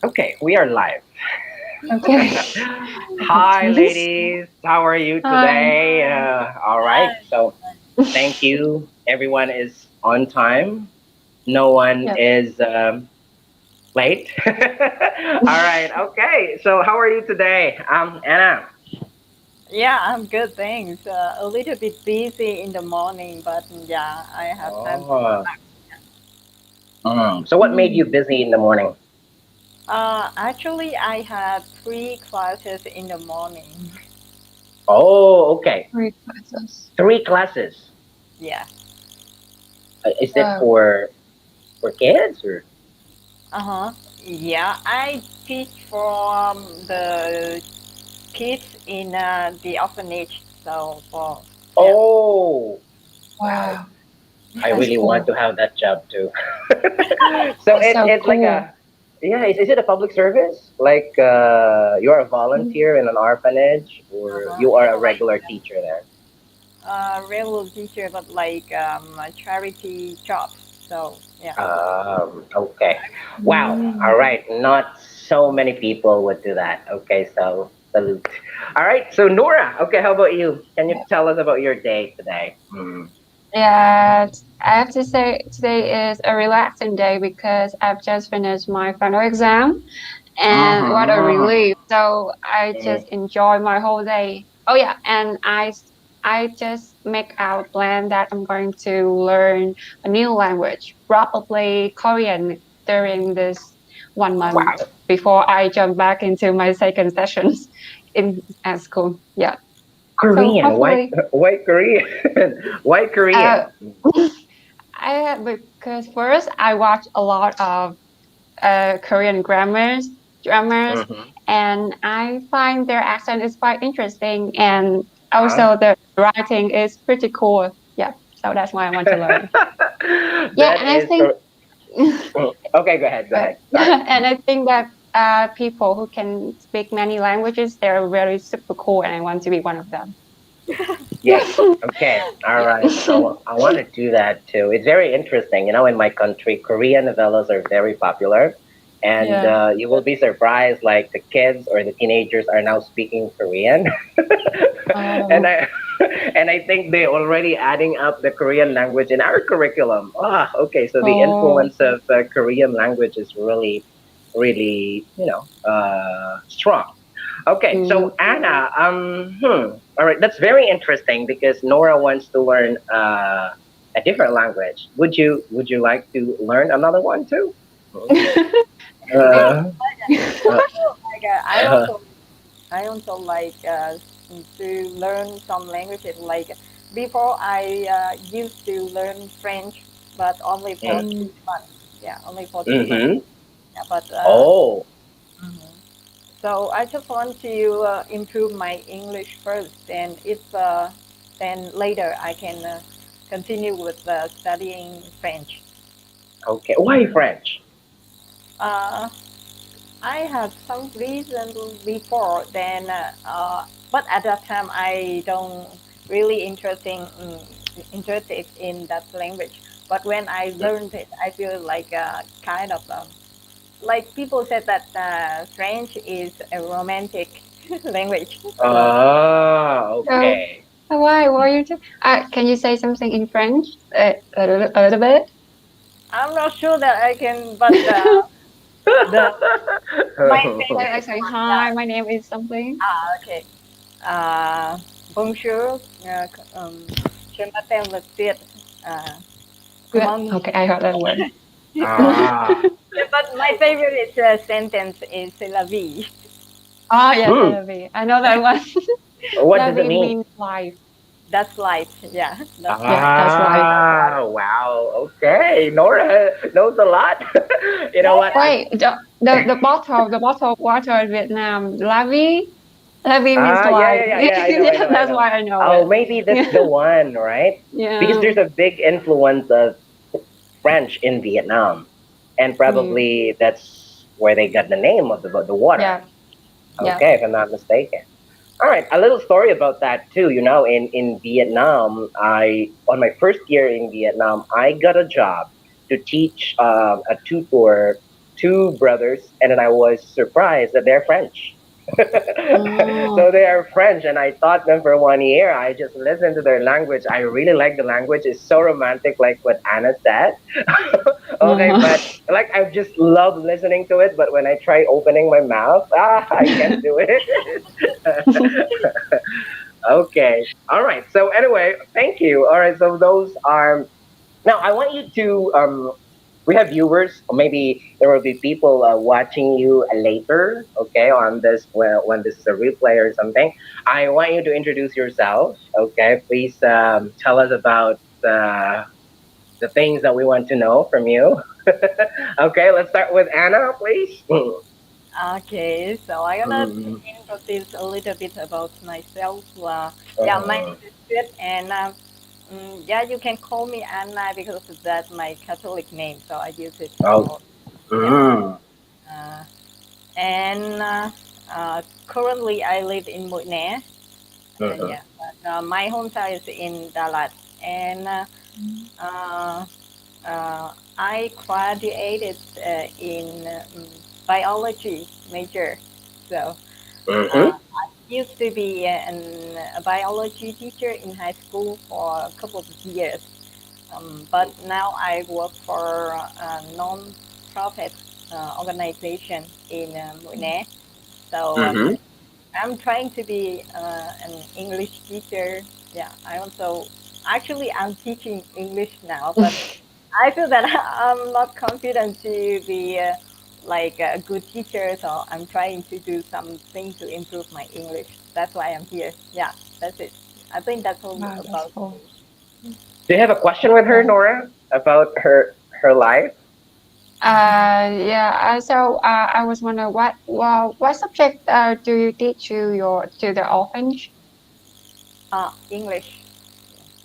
Okay, we are live. Okay. Okay, Hi, please. ladies. How are you Hi. today? All right. So, thank you. Everyone is on time. No one Yep. is late. All right. Okay. So, how are you today, Anna? Yeah, I'm good, thanks. A little bit busy in the morning, but yeah, I have time to Oh. relax. So, what made you Mm, busy in the morning? Actually, I had three classes in the morning. Oh, okay. Three classes. Three classes. Yeah. Is it Wow. for kids or? Uh-huh. Yeah, I teach from the kids in the orphanage. So for yeah. Oh, wow. Wow. I That's really want cool. to have that job too. So That's so it's like cool. a yeah. Is it a public service? Like you're a Mm. volunteer in an orphanage, or Uh-huh. you are It's a like regular teacher there? regular teacher, but like a charity job. So yeah. Okay. Wow. Mm. All right. Not so many people would do that. Okay. So salute. All right. So Nora. Okay. How about you? Can you Yeah. tell us about your day today? Mm. Yeah, I have to say today is a relaxing day because I've just finished my final exam and what a Mm-hmm. relief. So I just enjoy my whole day. Oh yeah, and I just make out plan that I'm going to learn a new language, probably Korean during this 1 month Wow. before I jump back into my second sessions in at school. Yeah. So Korean. Why? hopefully Why Korean? Why uh Korean? because first I watch a lot of Korean dramas, Mm-hmm. and I find their accent is quite interesting, and Uh-huh. also the writing is pretty cool. Yeah, so that's why I want to learn. Yeah, That and I is think, cor- okay. Go ahead. Go ahead. Sorry. and I think that people who can speak many languages, they're very super cool, and I want to be one of them. Yeah. Okay. All Yeah. right. I want to do that too. It's very interesting. You know, in my country, Korean novellas are very popular, and Yeah. you will be surprised. Like the kids or the teenagers are now speaking Korean, and Oh. I and I think they already adding up the Korean language in our curriculum. Ah, okay. So the Oh. influence of Korean language is really, really, strong. Okay, Mm. so Anna, all right, that's very interesting because Nora wants to learn a different language. Would you like to learn another one too? Yeah. Uh, uh, Like uh, I also like to learn some languages. Like before, I used to learn French, but only for Mm. 2 months. Yeah, only for 2 months. mm-hmm. Yeah, but Oh, mhm. So I just want to improve my English first, and if then later I can continue with studying French. okay. Why French? Uh, I had some reason before then, but at that time I don't really interested in that language. But when I learned it, I feel like kind of like people said that French is a romantic language. So So, Okay. why? Why you? Can you say something in French? A little bit. I'm not sure that I can, but the my Like favorite say, one, hi, yeah. my name is something. Okay. Bonjour. Je m'appelle Viet. Uh, Yeah. comment? Okay, I heard that word. Ah. Yeah, but my favorite sentence is c'est la vie. Oh yes, Hmm. that'll be. I know that one. What does it Lavi mean? means life. That's life. Yeah, that's Yeah, life. that's life. Wow. Okay. Nora knows a lot. You know Yeah, what? yeah. Wait, the bottle of water in Vietnam, Lavi, Lavi means Yeah, life. yeah, yeah, yeah. I know, I Yeah, know, I that's know. why I know Oh, it. maybe that's Yeah, the one, right? Because yeah, there's a big influence of French in Vietnam, and mm, probably that's where they got the name of the water. yeah, yeah. Okay, if I'm not mistaken. All right, a little story about that too. You know, in Vietnam, I on my first year in Vietnam, I got a job to teach a tutor two brothers, and then I was surprised that they're French. Oh. So they are French, and I taught them for 1 year. I just listened to their language. I really like the language. It's so romantic, like what Anna said. Okay, but like I just love listening to it. But when I try opening my mouth, I can't do it. Okay, all right. So anyway, thank you. All right, so those are now. I want you to we have viewers, or maybe there will be people watching you later, okay, on this when this is a replay or something. I want you to introduce yourself, okay? Please tell us about the things that we want to know from you. Okay, let's start with Anna, please. Okay, so I'm gonna Mhm. introduce a little bit about myself. Yeah, my Uh-huh. name is Tuyết, and yeah, you can call me Anna because that's my Catholic name, so I use it Oh. for yeah. Mm. Uh, and currently, I live in Mũi Uh-huh. yeah, but my hometown is in Dalat, and uh, I graduated in biology major. So Mm-hmm. I used to be a biology teacher in high school for a couple of years, but now I work for a non-profit organization in Mũi. So Mm-hmm. I'm trying to be an English teacher. Yeah, I also actually I'm teaching English now, but I feel that I'm not confident to be like a good teacher, so I'm trying to do something to improve my English. That's why I'm here. Yeah, that's it. I think that's all Wow, that's about cool. me. Do you have a question with her, Yeah. Nora, about her life? Yeah. I was wondering what subject do you teach to the orphanage? English.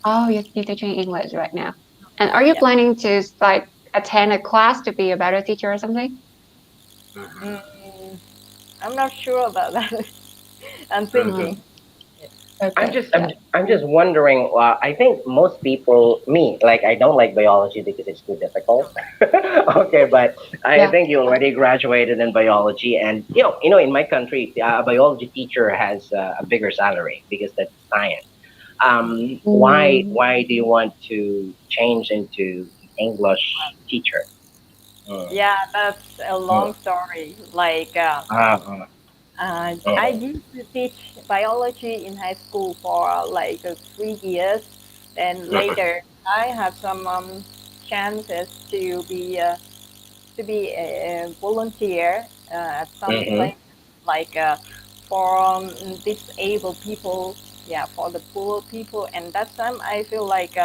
Oh, you're teaching English right now. And are you Yeah. planning to like attend a class to be a better teacher or something? Mm, I'm not sure about that. I'm Mm-hmm. thinking. I'm Okay. just I'm Yeah. I'm just wondering. I think most people, me, like I don't like biology because it's too difficult. Okay, but I Yeah. think you already graduated in biology, and in my country, a biology teacher has a bigger salary because that's science. Why Mm, why do you want to change into English teacher? Mm, Yeah, that's a mm, long story. Like, I mm, used to teach biology in high school for like 3 years. Then mm, later, I have some chances to be a volunteer at some mm, place like for disabled people, yeah, for the poor people. And that time I feel like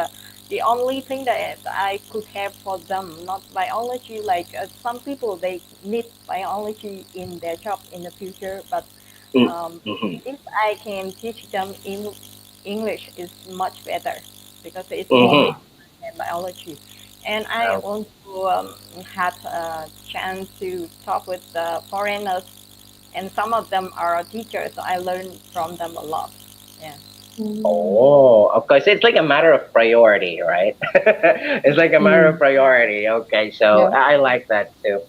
the only thing that I could have for them, not biology, like some people they need biology in their job in the future, but mm, um, mm, if I can teach them in English, is much better because it's more mm, yeah. important than biology. And I also had a chance to talk with foreigners, and some of them are teachers, so I learned from them a lot. Yeah. Mm, Oh, of course. It's like a matter of priority, right? It's like a matter of mm, priority. Okay, so yeah. I like that too.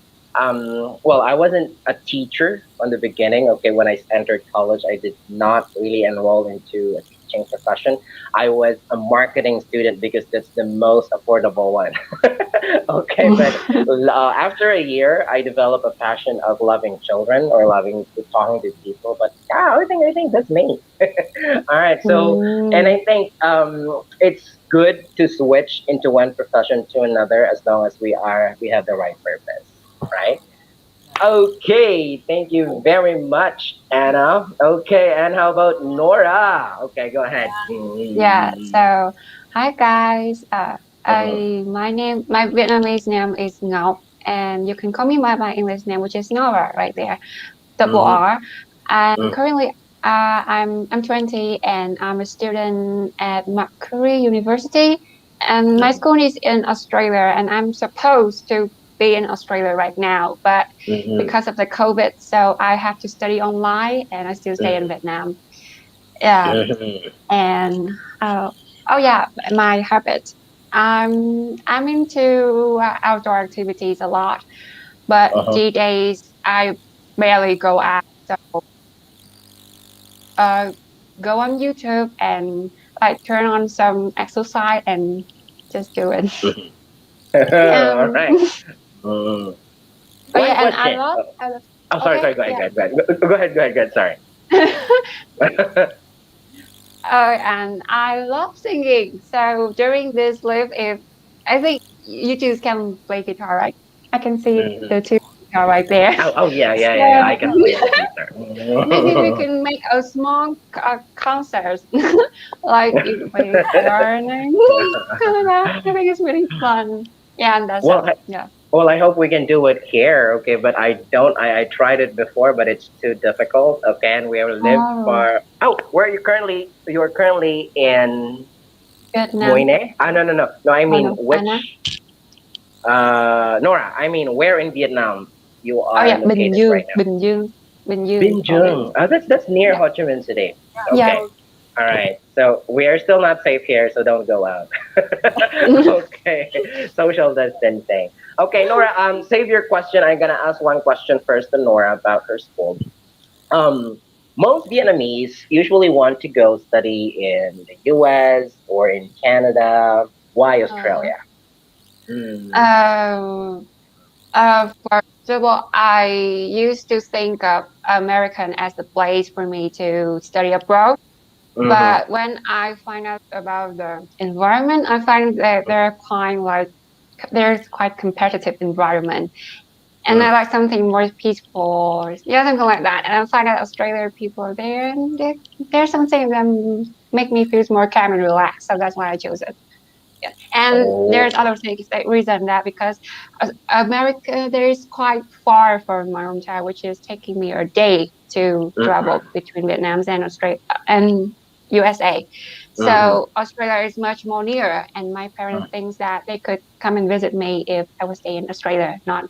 Well, I wasn't a teacher on the beginning. Okay, when I entered college, I did not really enroll into a teaching profession. I was a marketing student because that's the most affordable one. Okay, but after a year, I developed a passion of loving children or loving to talking to people. But yeah, I think that's me. All right, so and Mm, I think it's good to switch into one profession to another as long as we have the right purpose, right? Okay, thank you very much, Anna. Okay, and how about Nora? Okay, go ahead. yeah. Mm-hmm. So, hi guys. Uh-huh. My Vietnamese name is Ngọc, and you can call me by my English name, which is Nora, right there, double Mm-hmm. R. And currently, I'm 20, and I'm a student at Macquarie University, and my school is in Australia, and I'm supposed to be in Australia right now, but Mm-hmm. because of the COVID, so I have to study online, and I still stay in Vietnam. Yeah, Mm-hmm. and uh, oh yeah, my habit. I'm into outdoor activities a lot. But Uh-huh. these days I barely go out. So uh, go on YouTube and like turn on some exercise and just do it. Mhm. All Um, right. Mm. oh One yeah, and question. I love. Oh, sorry, Okay, sorry. Go ahead, yeah. go ahead, go ahead. Go ahead, go ahead, go ahead. Sorry. And I love singing. So during this live, if I think you two can play guitar, right? I can see Mhm. the two guitar right there. Oh, oh, yeah, yeah, yeah, yeah. So I can play the guitar. maybe we can make a small concert, like you play guitar and then I think it's really fun. Yeah, and that's well, all. Yeah. well, I hope we can do it here, okay? But I don't. I tried it before, but it's too difficult. Okay, and we live Oh, far. Oh, where are you currently? You're currently in Vietnam. Moine? Ah, no, no, no, no. I Oh mean, no, Anna. which? Nora. I mean, where in Vietnam you Oh are yeah, located right now? Bình Dương Bin province. Dung. Oh, that's near Yeah, Ho Chi Minh City. yeah. Okay. All right. So we are still not safe here, so don't go out. Okay. Social distancing. Okay, Nora. Save your question. I'm gonna ask one question first to Nora about her school. Most Vietnamese usually want to go study in the U.S. or in Canada. Why uh, Australia? Mm. um, first of all, I used to think of American as the place for me to study abroad. Mm-hmm. But when I find out about the environment, I find that they're quite like there's quite competitive environment, and I like something more peaceful, yeah, something like that. And I find that Australia people are there, and there's something that make me feel more calm and relaxed. So that's why I chose it. Yeah. And Oh. there's other things that reason that because America there is quite far from my hometown, which is taking me a day to travel Mm-hmm. between Vietnam and Australia and USA. Mm-hmm. So Australia is much more near, and my parents thinks that they could come and visit me if I would stay in Australia, not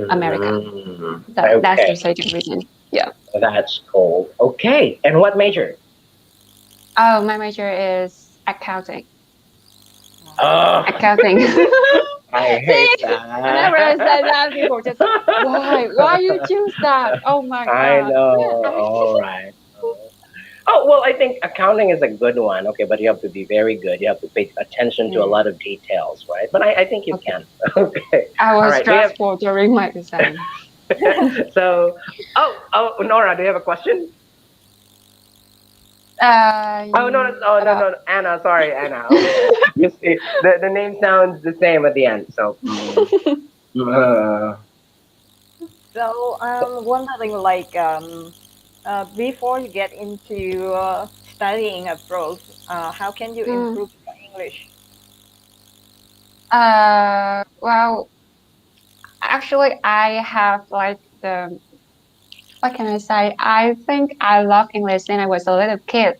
America. Mm-hmm. So that's the Okay. second reason. Yeah. That's cool. Okay. And what major? Oh, my major is accounting. Oh, Accounting. I See, hate whenever I say that. that, people just why you choose that? Oh my I god. know. I, All right. Oh, well, I think accounting is a good one. Okay, but you have to be very good. You have to pay attention to a lot of details, right? But I think you okay. can. Okay. I All was right. Do you have stressful during my exam. so? Nora, do you have a question? Oh no, no, oh, no, About no, Anna. Sorry, Anna. Okay. You see, the name sounds the same at the end. So, uh, So wondering like before you get into studying abroad, how can you mm, improve your English? well, actually, I have like the what can I say? I think I love English when I was a little kid.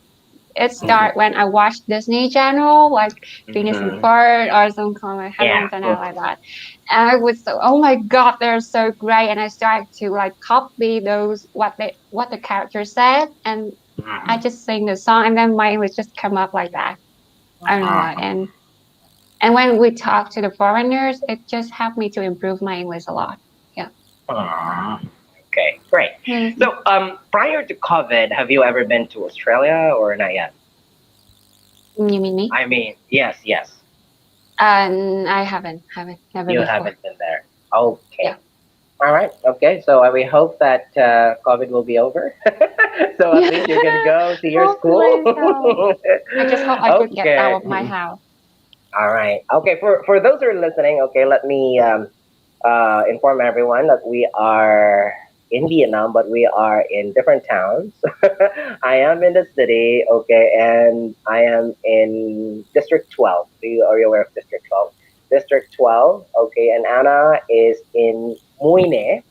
It mhm, started when I watched Disney Channel, like Phineas and mhm. Ferb or some kind of Hannah Yeah. Montana like that. And I was so, oh my god, they're so great. And I started to like copy those what the character said, and I Mhm. just sing the song, and then my English just come up like that. I don't know why. And when we talk to the foreigners, it just helped me to improve my English a lot. Yeah. Ah, okay, great. Mhm. So, prior to COVID, have you ever been to Australia or not yet? You mean me? I mean, yes, yes. I haven't, never You before. haven't been there. Yeah. Okay. All right. Okay. So we hope that COVID will be over. So at least you can go to your school. Hopefully so. I just hope I could get out of my Okay. house. All right. Okay. For those who are listening, okay, let me inform everyone that we are in Vietnam, but we are in different towns. I am in the city, okay, and I am in District 12. Are you aware of District 12? District 12, okay, and Anna is in Muine.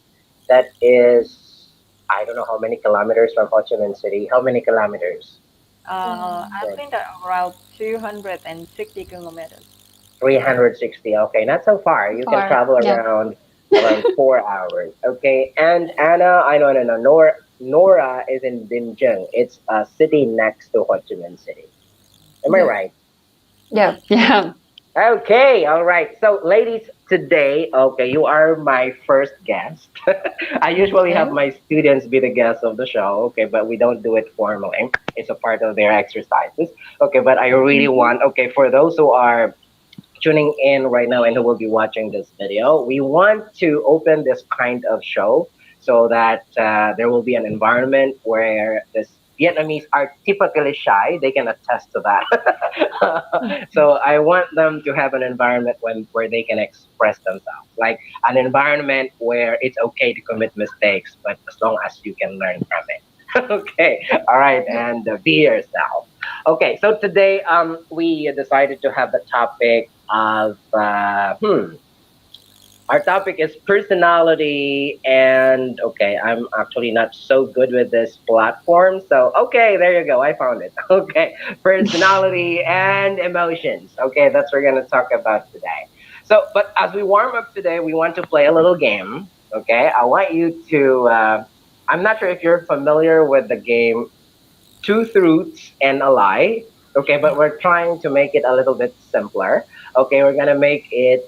That is, I don't know how many kilometers from Ho Chi Minh City. How many kilometers? I think that around 260 kilometers. 360. Okay, not so far. So You can far, travel yeah. around 4 hours. Okay, and Anna, I know, no, no, Nora is in Din Dung. It's a city next to Ho Chi Minh City. Am I Yeah. right? Yeah. Yeah. Okay, all right. So, ladies, today, okay, you are my first guest. I usually have Okay. my students be the guests of the show, okay, but we don't do it formally. It's a part of their exercises, okay. But I really Mm-hmm. want, okay, for those who are tuning in right now and who will be watching this video, we want to open this kind of show so that there will be an environment where this Vietnamese are typically shy. They can attest to that. So I want them to have an environment where they can express themselves, like an environment where it's okay to commit mistakes, but as long as you can learn from it. Okay, all right, and be yourself. Okay, so today we decided to have the topic of our topic is personality, and okay, I'm actually not so good with this platform, so okay, there you go, I found it. Okay, personality and emotions. Okay, that's what we're gonna talk about today. So, but as we warm up today, we want to play a little game. Okay, I want you to. I'm not sure if you're familiar with the game two truths and a lie. Okay, but we're trying to make it a little bit simpler. Okay, we're gonna make it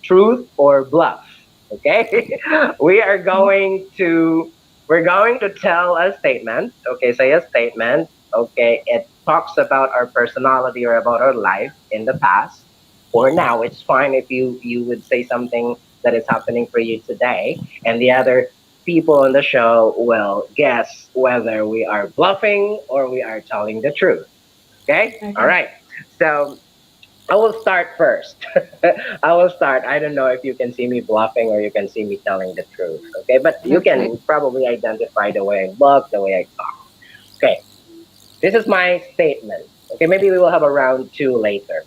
truth or bluff. Okay, we are going to we're going to tell a statement. Okay, say a statement. Okay, it talks about our personality or about our life in the past or now. It's fine if you would say something that is happening for you today, and the other people on the show will guess whether we are bluffing or we are telling the truth. Okay? All Okay. right. So I will start first. I will start. I don't know if you can see me bluffing or you can see me telling the truth. Okay? But you Okay. can probably identify the way I look, the way I talk. Okay. This is my statement. Okay, maybe we will have a round two later.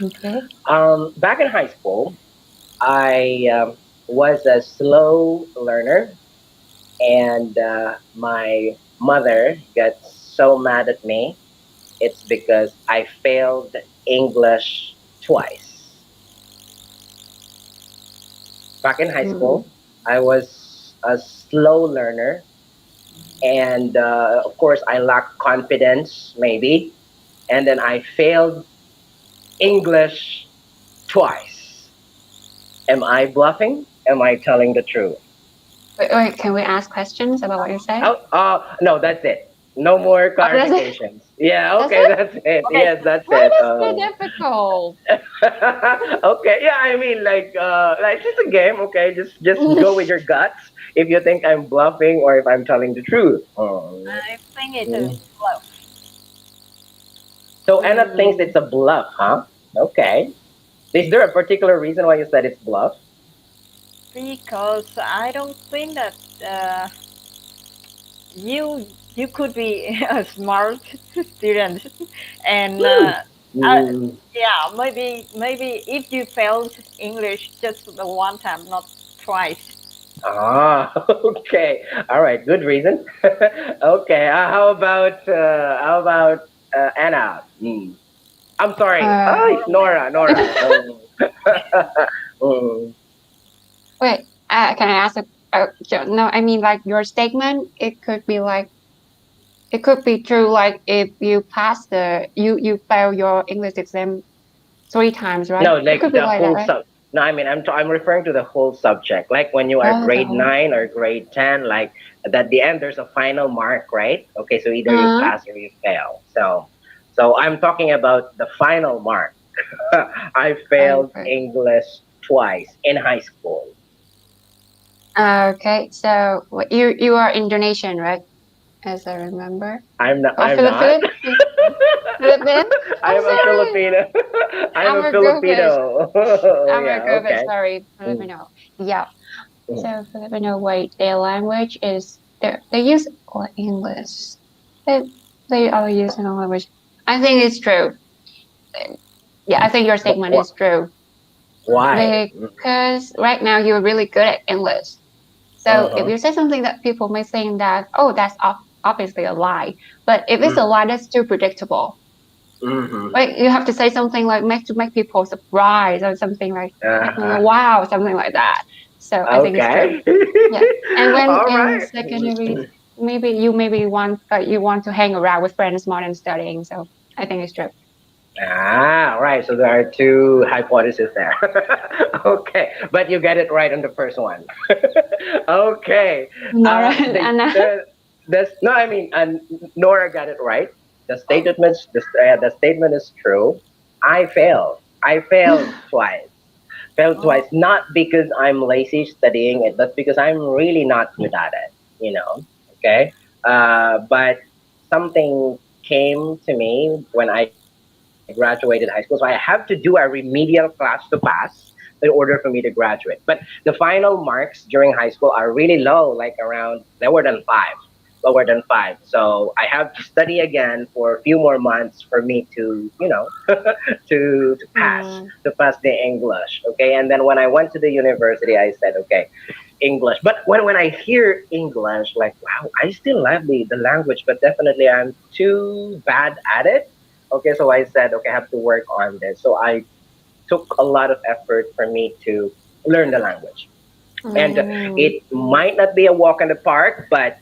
Okay. Back in high school, I was a slow learner, and my mother got so mad at me. It's because I failed English twice. Back in high Mm. school, I was a slow learner, and of course, I lacked confidence, maybe, and then I failed English twice. Am I bluffing? Am I telling the truth? Wait, can we ask questions about what you say? Oh, no, that's it. No more Oh, that's it. clarifications. Yeah, That's okay, it. that's it. Okay. Yes, that's Why it. is it so difficult? Okay, yeah, I mean, like just a game. Okay, just go with your guts. If you think I'm bluffing or if I'm telling the truth. I think it is Mm. bluff So Anna thinks Mm. it's a bluff, huh? Okay. Is there a particular reason why you said it's bluff? because I don't think that you could be a smart student, and Hmm. uh, Mm. yeah, maybe if you failed English just the one time, not twice. Ah, okay. All right. Good reason. Okay. How about Anna? I'm sorry. Uh, Oh, Nora. Nora. Mm. wait. Can I ask no, I mean like your statement. It could be like it could be true. Like if you pass you fail your English exam 3 times, right? No, It could like be the like that, whole right? sub. No, I mean I'm referring to the whole subject. Like when you are Oh, the grade whole. 9 or grade 10, like at the end there's a final mark, right? Okay, so either you Uh, pass or you fail. So I'm talking about the final mark. I failed okay. English twice in high school. Okay. So you are Indonesian, right? As I remember. I'm not. Oh, I'm not. Philippines. I I'm am a sorry. Filipino. I'm I'm a a Goofish. Filipino. Oh I'm a yeah. Goofish. Okay. Sorry, Mm, Filipino. Yeah. mm, So Filipino, wait, their language is they use English. They they are using a language. I think it's true. Yeah, I think your statement is true why? because right now you're really good at English. So if Uh-huh. you say something that people may think that, oh, that's obviously a lie. But if it's a Mm-hmm. lie, that's too predictable. Mm-hmm. Like you have to say something like make people surprised or something like Uh-huh. wow, something like that. So I think it's true. Okay. Yeah. And when All in right. secondary, maybe you maybe want you want to hang around with friends more than studying. So I think it's true. Right. So there are two hypotheses there. Okay, but you get it right on the first one. Okay. Nora and The Anna. no, I mean, Nora got it right. The statement is true. I failed. I failed twice. Failed Oh, twice, not because I'm lazy studying it, but because I'm really not good at it. You know. Okay. But something came to me when I graduated high school. So I have to do a remedial class to pass in order for me to graduate. But the final marks during high school are really low, like around lower than five. Lower than five. So I have to study again for a few more months for me to, Mm. to pass the English. Okay. And then when I went to the university, I said, okay, English. But when I hear English, like, wow, I still love the language, but definitely I'm too bad at it. Okay, so I said, okay, I have to work on this. So I took a lot of effort for me to learn the language. And Mm. it might not be a walk in the park, but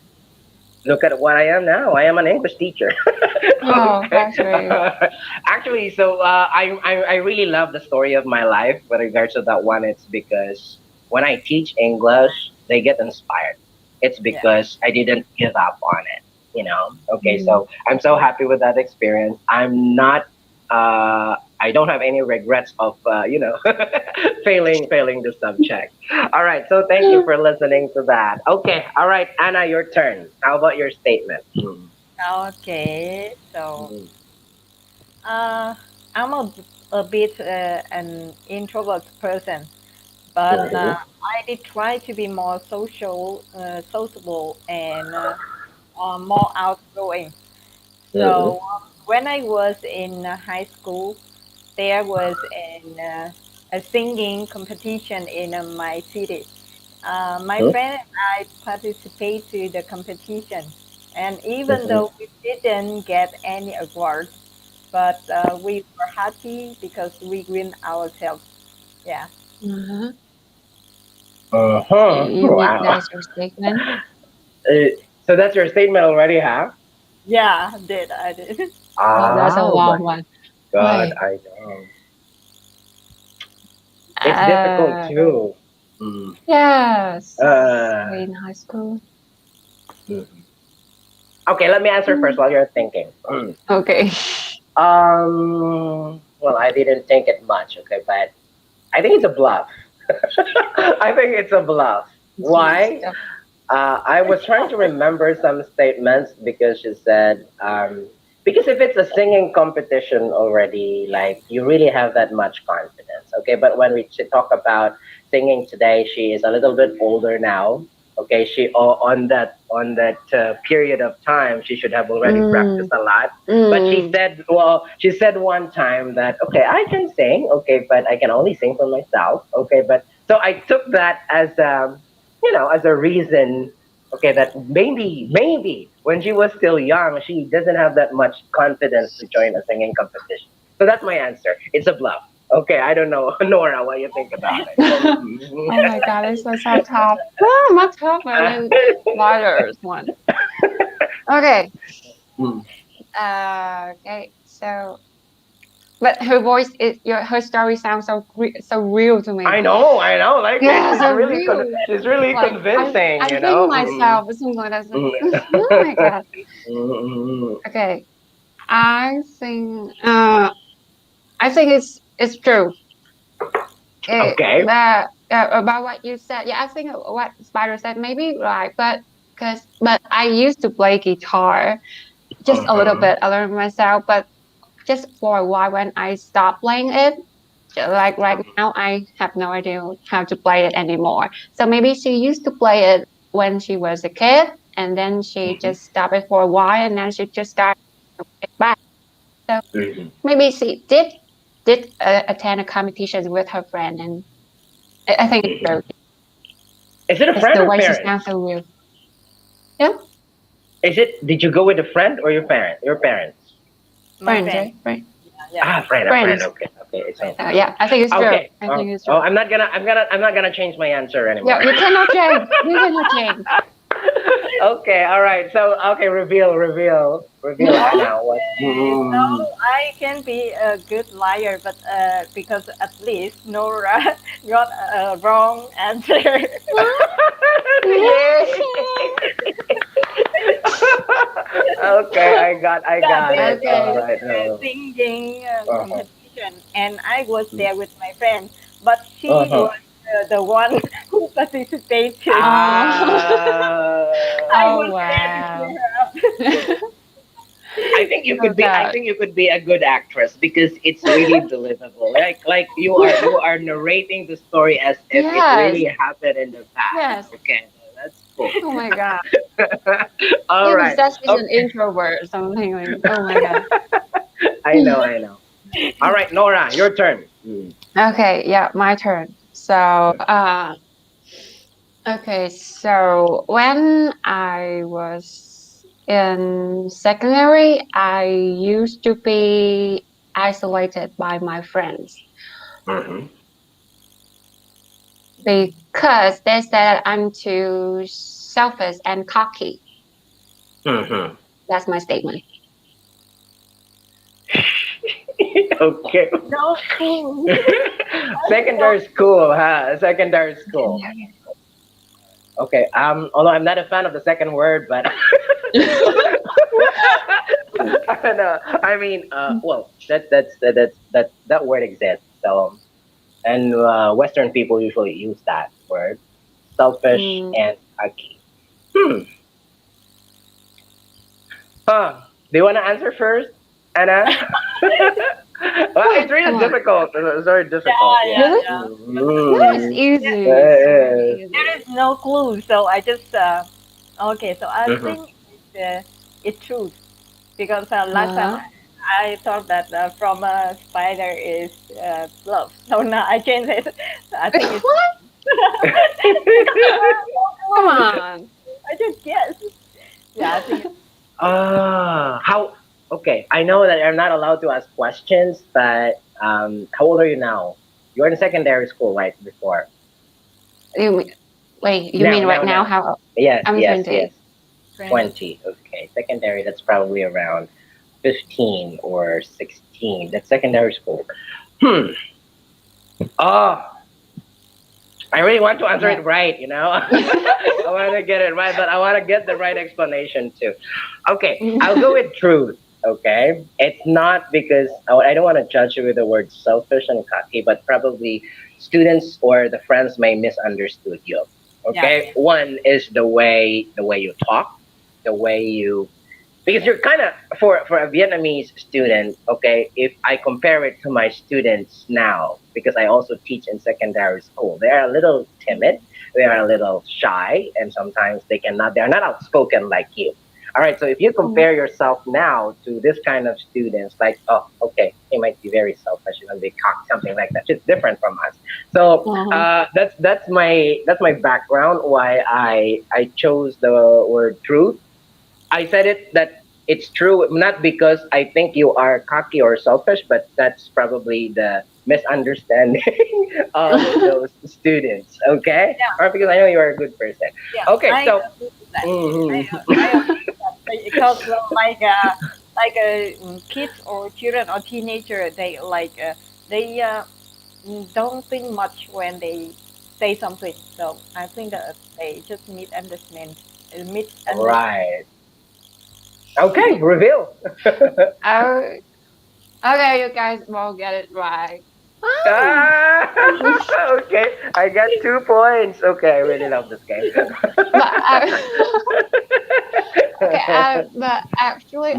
look at what I am now. I am an English teacher. Oh, Okay. that's great. Actually, so I really love the story of my life with regards to that one. It's because when I teach English, they get inspired. It's yeah, because I didn't give up on it. Okay, Mm. so I'm so happy with that experience. I don't have any regrets of failing the subject. All right, so thank you for listening to that. Okay, all right, Anna, your turn. How about your statement? okay. So, Mm, uh, I'm a bit an introvert person, but mhm, I did try to be more sociable, and more outgoing. mhm, So, when I was in high school, there was a singing competition in my city. My mhm, friend and I participated to the competition, and even mhm. though we didn't get any awards, but we were happy because we win ourselves. Yeah, Uh-huh. Uh-huh. You mean Wow. that's your statement? Uh, so that's your statement already, huh? yeah, I did. Oh, that's a Oh my long one. God, Wait. I know. It's difficult Uh, too. Mm. yes. Uh, In high school. mhm. Okay, let me answer first Mm. while you're thinking. Okay. Well, I didn't think it much, okay, but I think it's a bluff. I think it's a bluff. Yes. Why? I was trying to remember some statements because she said, because if it's a singing competition already, like you really have that much confidence. Okay, but when we talk about singing today, she is a little bit older now. Okay, on that period of time, she should have already Mm. practiced a lot. But she Mm. said, well, she said one time that, okay, I can sing, okay, but I can only sing for myself. Okay, but so I took that as as a reason, okay, that maybe when she was still young, she doesn't have that much confidence to join a singing competition. So that's my answer. It's a bluff. Okay, I don't know, Nora, what you think about it. Mhm. Oh my God, this was so tough. Oh, much tougher than Lighter's one. Okay. Mm. Okay. So, but her voice is her story sounds so real to me. I know. Like Yeah, so real. she's really Like convincing, I you think know. myself or something like that. Mm. Oh my God. Mm. Okay. I think I think it's true. Okay. About what you said. Yeah, I think what Spider said maybe right, but I used to play guitar just a little Mhm. bit. I learned myself, but just for a while when I stopped playing it, like right now, I have no idea how to play it anymore. So maybe she used to play it when she was a kid, and then she Mhm. just stopped it for a while, and then she just started it back. So Mhm. maybe she did attend a competition with her friend, and I think it's Mhm. true. Is it a It's friend the or way she parent? sounds so real. Yeah, Is it? Did you go with a friend or your parent? Your parents. My friends, friend. right? Friend, Yeah, A friend. friends. Okay, okay. So, Yeah, I think it's true. okay. I think it's true. I'm not gonna change my answer Yeah, anymore. you cannot change. You cannot change. Okay, all right. So, okay, reveal, Anna. What? No, Mm. I can be a good liar, but because at least Nora got a wrong answer. Yay! Okay, I Yeah, got there's it. All Okay. right. singing Uh-huh. competition, and I was there with my friend, but she Uh-huh. was the one who participated. Oh, I Ah. oh was there to cheer wow. her up. I think you Oh could be. I God. think you could be a good actress because it's really believable. Like you are narrating the story as if it Yes. really happened in the past. Yes. Okay, that's cool. Oh my God. All Even right. Seth is an Okay. introvert or something like. Oh my God. I know. I know. All right, Nora, your turn. Mm. Okay. Yeah, my turn. So, okay. So when I was in secondary, I used to be isolated by my friends Mm-hmm. because they said I'm too selfish and cocky. Mm-hmm. That's my statement. Okay. No clue. No. Secondary school, huh? Secondary school. Okay. Although I'm not a fan of the second word, but I don't know. I mean, well, that word exists. So, and Western people usually use that word, selfish Mm, and cocky. Hmm. Huh. Do you want to answer first, Anna? Well, it's come really on. difficult. It's very difficult. Yeah, Yeah. yeah, Really? yeah. Because No, it's Mm-hmm. easy. It's really Yes. there easy. is no clue, so I just okay. So I Mm-hmm. think it's true because last time Uh-huh. I thought that from a spider is love. So now I changed it. So I think it's What? because no Come clue. on. I just guess. Yeah, I think it's How? Okay, I know that I'm not allowed to ask questions, but how old are you now? You're in secondary school, right? Before You mean, wait, you now, mean right now, now now. how Yes, I'm yes, yes. 20? 20. 20. Okay, secondary. That's probably around 15 or 16. That's secondary school. Hmm. Oh, I really want to answer Yeah. it right. I want to get it right, but I want to get the right explanation too. Okay, I'll go with truth. Okay, it's not because I don't want to judge you with the word selfish and cocky, but probably students or the friends may misunderstood you. Yeah, Okay, yeah. one is the way you talk, the way you because you're kind of for a Vietnamese student. Okay, if I compare it to my students now, because I also teach in secondary school, they are a little timid, they are a little shy, and sometimes they're not outspoken like you. All right, so if you compare yourself now to this kind of students, like, oh, okay, they might be very selfish and they cock something like that. It's different from us. So Uh-huh. that's my background. Why I chose the word truth. I said it that it's true, not because I think you are cocky or selfish, but that's probably the misunderstanding of those students. Okay, Yeah, or because I know you are a good person. yeah. Okay, I so agree with that. mhm. I agree with that because kids or children or teenager they don't think much when they say something. So I think that they just misunderstand. Right. Okay, reveal. Oh, okay, you guys won't get it right. Ah. Ah, okay, I got 2 points. Okay, I really love this game. But okay, but actually,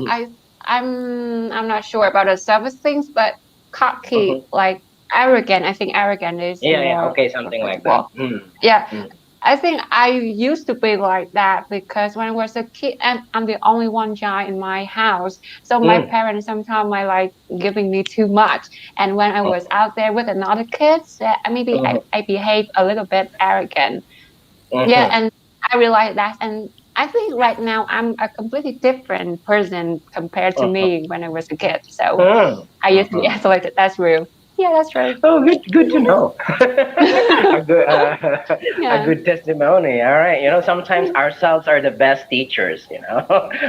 I'm not sure about the service things, but cocky, Mhm. like arrogant. I think arrogant is Yeah, yeah, more okay, something like that. acceptable. Yeah, Mm. I think I used to be like that because when I was a kid, and I'm the only one child in my house, so my Mm. parents sometimes might like giving me too much. And when I was Mhm. out there with another kids, maybe Mhm. I behave a little bit arrogant. Yeah, Mhm. and I realized that, and I think right now I'm a completely different person compared to Mhm. me when I was a kid. So Mm. I used to be Mhm. isolated. That's real. Yeah, that's right. Oh, good to know. a good a Yeah. good testimony. All right, sometimes ourselves are the best teachers.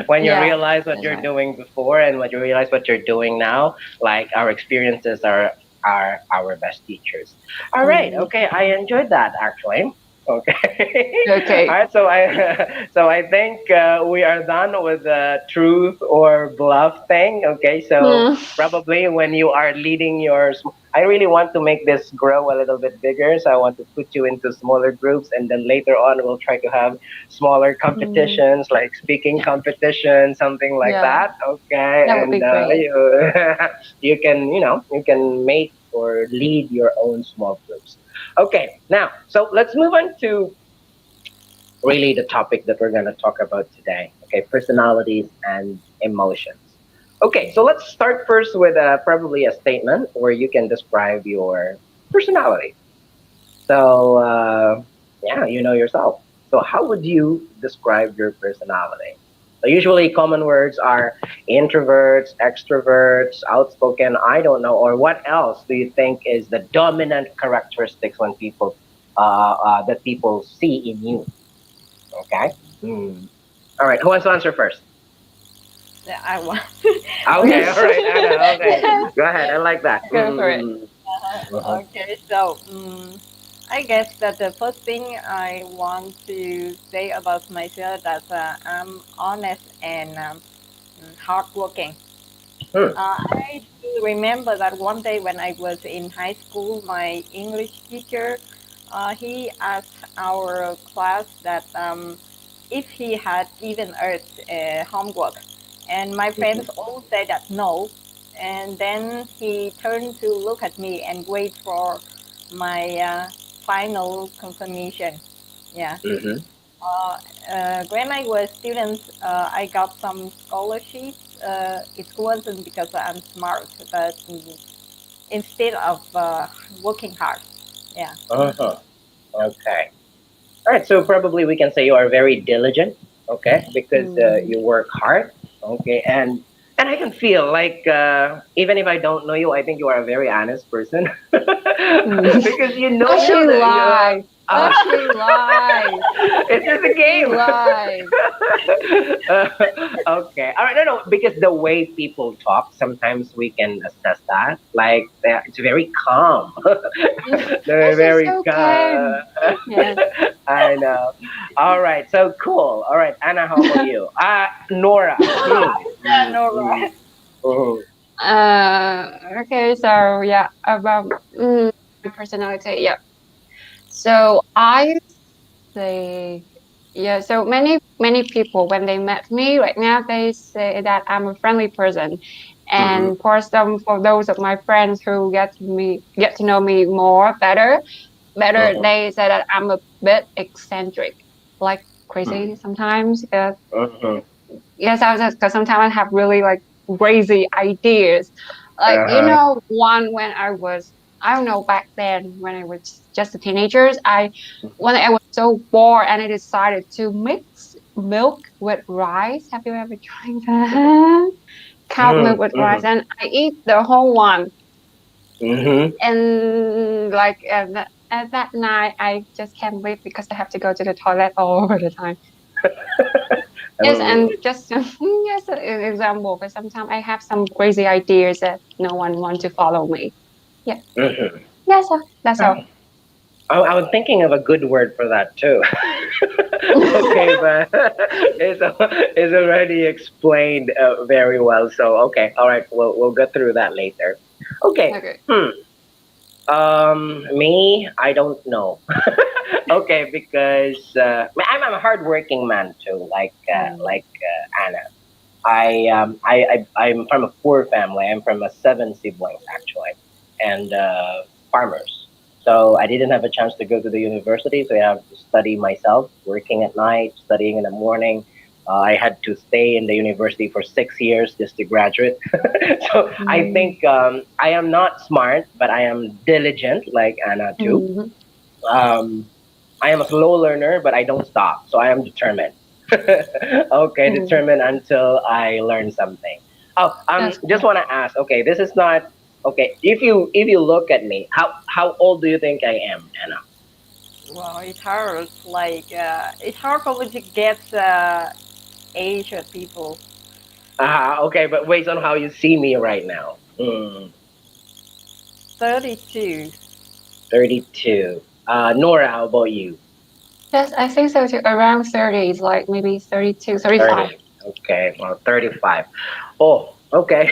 When you Yeah, realize what that's you're right. doing before and what you realize what you're doing now, like our experiences are our best teachers. All right, Mm. okay, I enjoyed that actually. Okay. All Okay. right, so I think we are done with the truth or bluff thing. Okay, so Mm. probably when you are leading your I really want to make this grow a little bit bigger, so I want to put you into smaller groups, and then later on we'll try to have smaller Mm. competitions, like speaking competition, something like Yeah, that. Okay, that would and be great. you can make or lead your own small groups. Okay, now so let's move on to really the topic that we're going to talk about today. Okay, personalities and emotions. Okay, so let's start first with probably a statement where you can describe your personality. So, yeah, you know yourself. So, how would you describe your personality? So, usually, common words are introverts, extroverts, outspoken. I don't know. Or what else do you think is the dominant characteristics when that people see in you? Okay. Hmm. All right. Who wants to answer first? Yeah, I want. Okay. All Okay. right, Anna. Okay. Yeah, Go ahead. I like that. go for it. Uh-huh. Okay, so I guess that the first thing I want to say about myself that I'm honest and hardworking. Hmm. I still remember that one day when I was in high school, my English teacher, he asked our class that if he had given us homework, and my Mhm. friends all said that no, and then he turned to look at me and wait for my final confirmation. Yeah. Mhm. Uh, when I was student, I got some scholarships. It wasn't because I'm smart, but instead of working hard. Yeah. Uh-huh. Okay. All right. So probably we can say you are very diligent. Okay, because Mm. you work hard. Okay, and I can feel like even if I don't know you, I think you are a very honest person Mm. because you Oh, know she that you. lies. Oh, Uh, she lies. it's just a She game. lies. Uh, okay. All right. No, no. Because the way people talk, sometimes we can assess that. Like it's very calm. Oh, They're she's very so calm. kind. Yes. I know. All right. So cool. All right. Anna, how about you? Nora. Nora. Mm. Okay, so yeah, about my personality. Yeah. So I say, yeah, so many people when they met me right now they say that I'm a friendly person. Mm-hmm. And for those of my friends who get to know me better, Mm-hmm. they say that I'm a bit eccentric, like crazy sometimes. Mm-hmm. Yes, because sometimes I have really like crazy ideas. Like, Uh-huh. one when I don't know, back then when I was just a teenager, when I was so bored and I decided to mix milk with rice. Have you ever tried that? Cow milk with rice, Mm-hmm. and I eat the whole one. Mm-hmm. And like at that night, I just can't wait because I have to go to the toilet all over the time. Yes, and Mm-hmm. just yes, an example. But sometimes I have some crazy ideas that no one want to follow me. Yeah, Mm-hmm. that's all. I was thinking of a good word for that too. Okay, but it's already explained very well. So okay, all right, we'll get through that later. Okay. Okay. Me, I don't know. Okay, because I'm a hardworking man too, Mm. Anna. I'm from a poor family. I'm from a seven siblings actually, and farmers. So I didn't have a chance to go to the university, so I have to study myself, working at night, studying in the morning. I had to stay in the university for 6 years just to graduate. So I Mm. think I am not smart, but I am diligent, like Anna too. Mm. Um, I am a slow learner, but I don't stop. So I am determined. Okay, Mm. determined until I learn something. Oh, That's just cool. want to ask. Okay, this is not Okay, if you look at me, how old do you think I am, Anna? Well, it's hard. Like it's hard for me to guess age of people. Okay, but based on how you see me right now. 32. 32. Nora, how about you? Yes, I think so too. Around 30s, like maybe 32, 35. 30. Okay, well, 35. Oh, okay.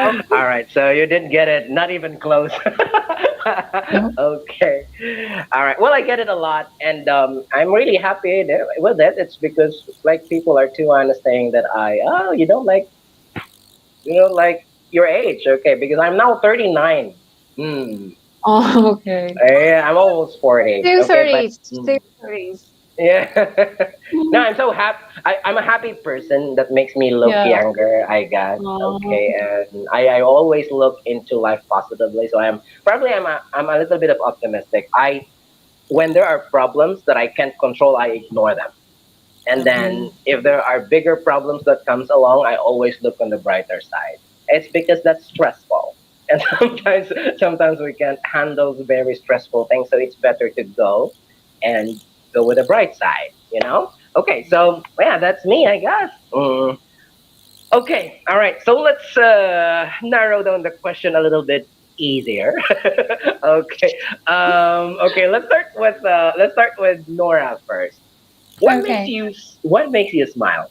Okay. All right, so you didn't get it, not even close. Mhm. Okay. All right. Well, I get it a lot, and I'm really happy with it. It's because like people are too honest saying that you don't like your age, okay? Because I'm now 39. Hmm. Oh, okay. Yeah, I'm almost 40. Still Okay, but 30s, still 30s. yeah. No, Mhm. I'm so happy. I'm a happy person that makes me look Yeah. younger, I guess. Okay, Um, and I always look into life positively. So I'm a little bit of optimistic. When there are problems that I can't control, I ignore them. And then mm. if there are bigger problems that comes along, I always look on the brighter side. It's because that's stressful. And sometimes we can't handle the very stressful things, so it's better to and go with the bright side. Okay, so yeah, that's me, I guess. Okay, all right. So let's narrow down the question a little bit easier. Okay. Okay. Let's start with Nora first. Okay. What makes you smile?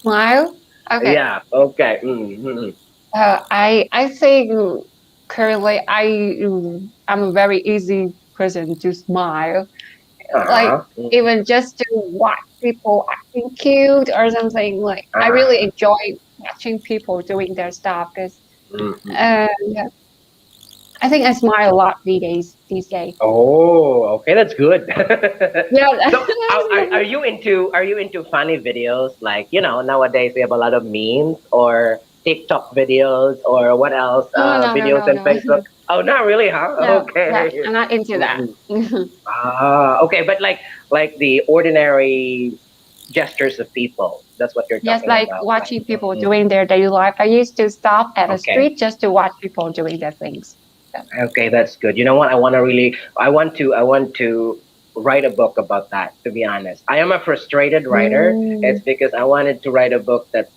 Smile. Okay. Yeah. Okay. Mm-hmm. I think currently I'm a very easy person to smile. Like Uh-huh. even just to watch people acting cute or something. Like I really Uh-huh. enjoy watching people doing their stuff because Mm-hmm. yeah, I think I smile a lot these days. These days. Oh, okay, that's good. Yeah, So, are, that's are you into funny videos? Like, nowadays we have a lot of memes or TikTok videos or what else? no, no, no, Videos no, on no, Facebook. Oh, not really, huh? no. Yeah, Okay. I'm not into that. Mhm. Okay, but like the ordinary gestures of people. That's what you're Just talking like about. Like, watching people doing their daily life. I used to stop at a okay. street just to watch people doing their things. So, Okay, that's good. You know what? I want to write a book about that. To be honest, I am a frustrated writer. It's mm, because I wanted to write a book that's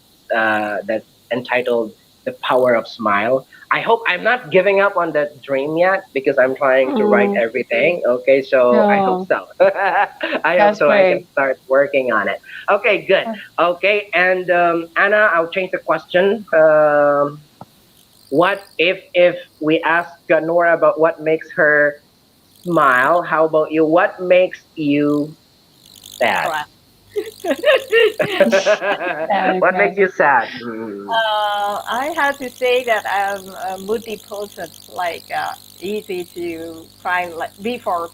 entitled "The Power of Smile." I hope I'm not giving up on that dream yet because I'm trying to write mm, everything. Okay, so I hope yeah, so. I hope that's so. I can great. start working on it. Okay, good. Okay, and Anna, I'll change the question. What if we ask Nora about what makes her smile? How about you? What makes you sad? Right. What makes Okay. you sad? Mm. I have to say that I'm a moody person, like easy to cry like before,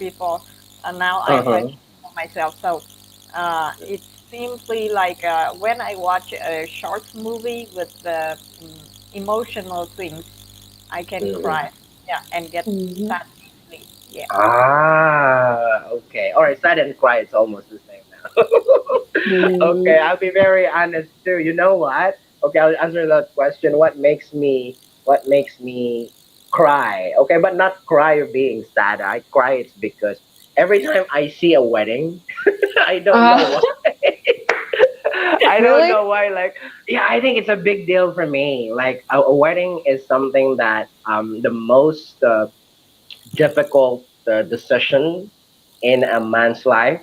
and now I Uh-huh. control myself. So it's simply like when I watch a short movie with the emotional things, I can Mhm. cry, yeah, and get Mhm. sad easily. Yeah. Okay. All right. Sad and cry. It's almost the same now. Mm, Okay. I'll be very honest too. You know what? Okay. I'll answer that question. What makes me cry? Okay, but not cry of being sad. I cry. It's because every time I see a wedding, I don't know uh, why. I don't really? know why. Like, yeah, I think it's a big deal for me. Like, a wedding is something that the most difficult decision in a man's life.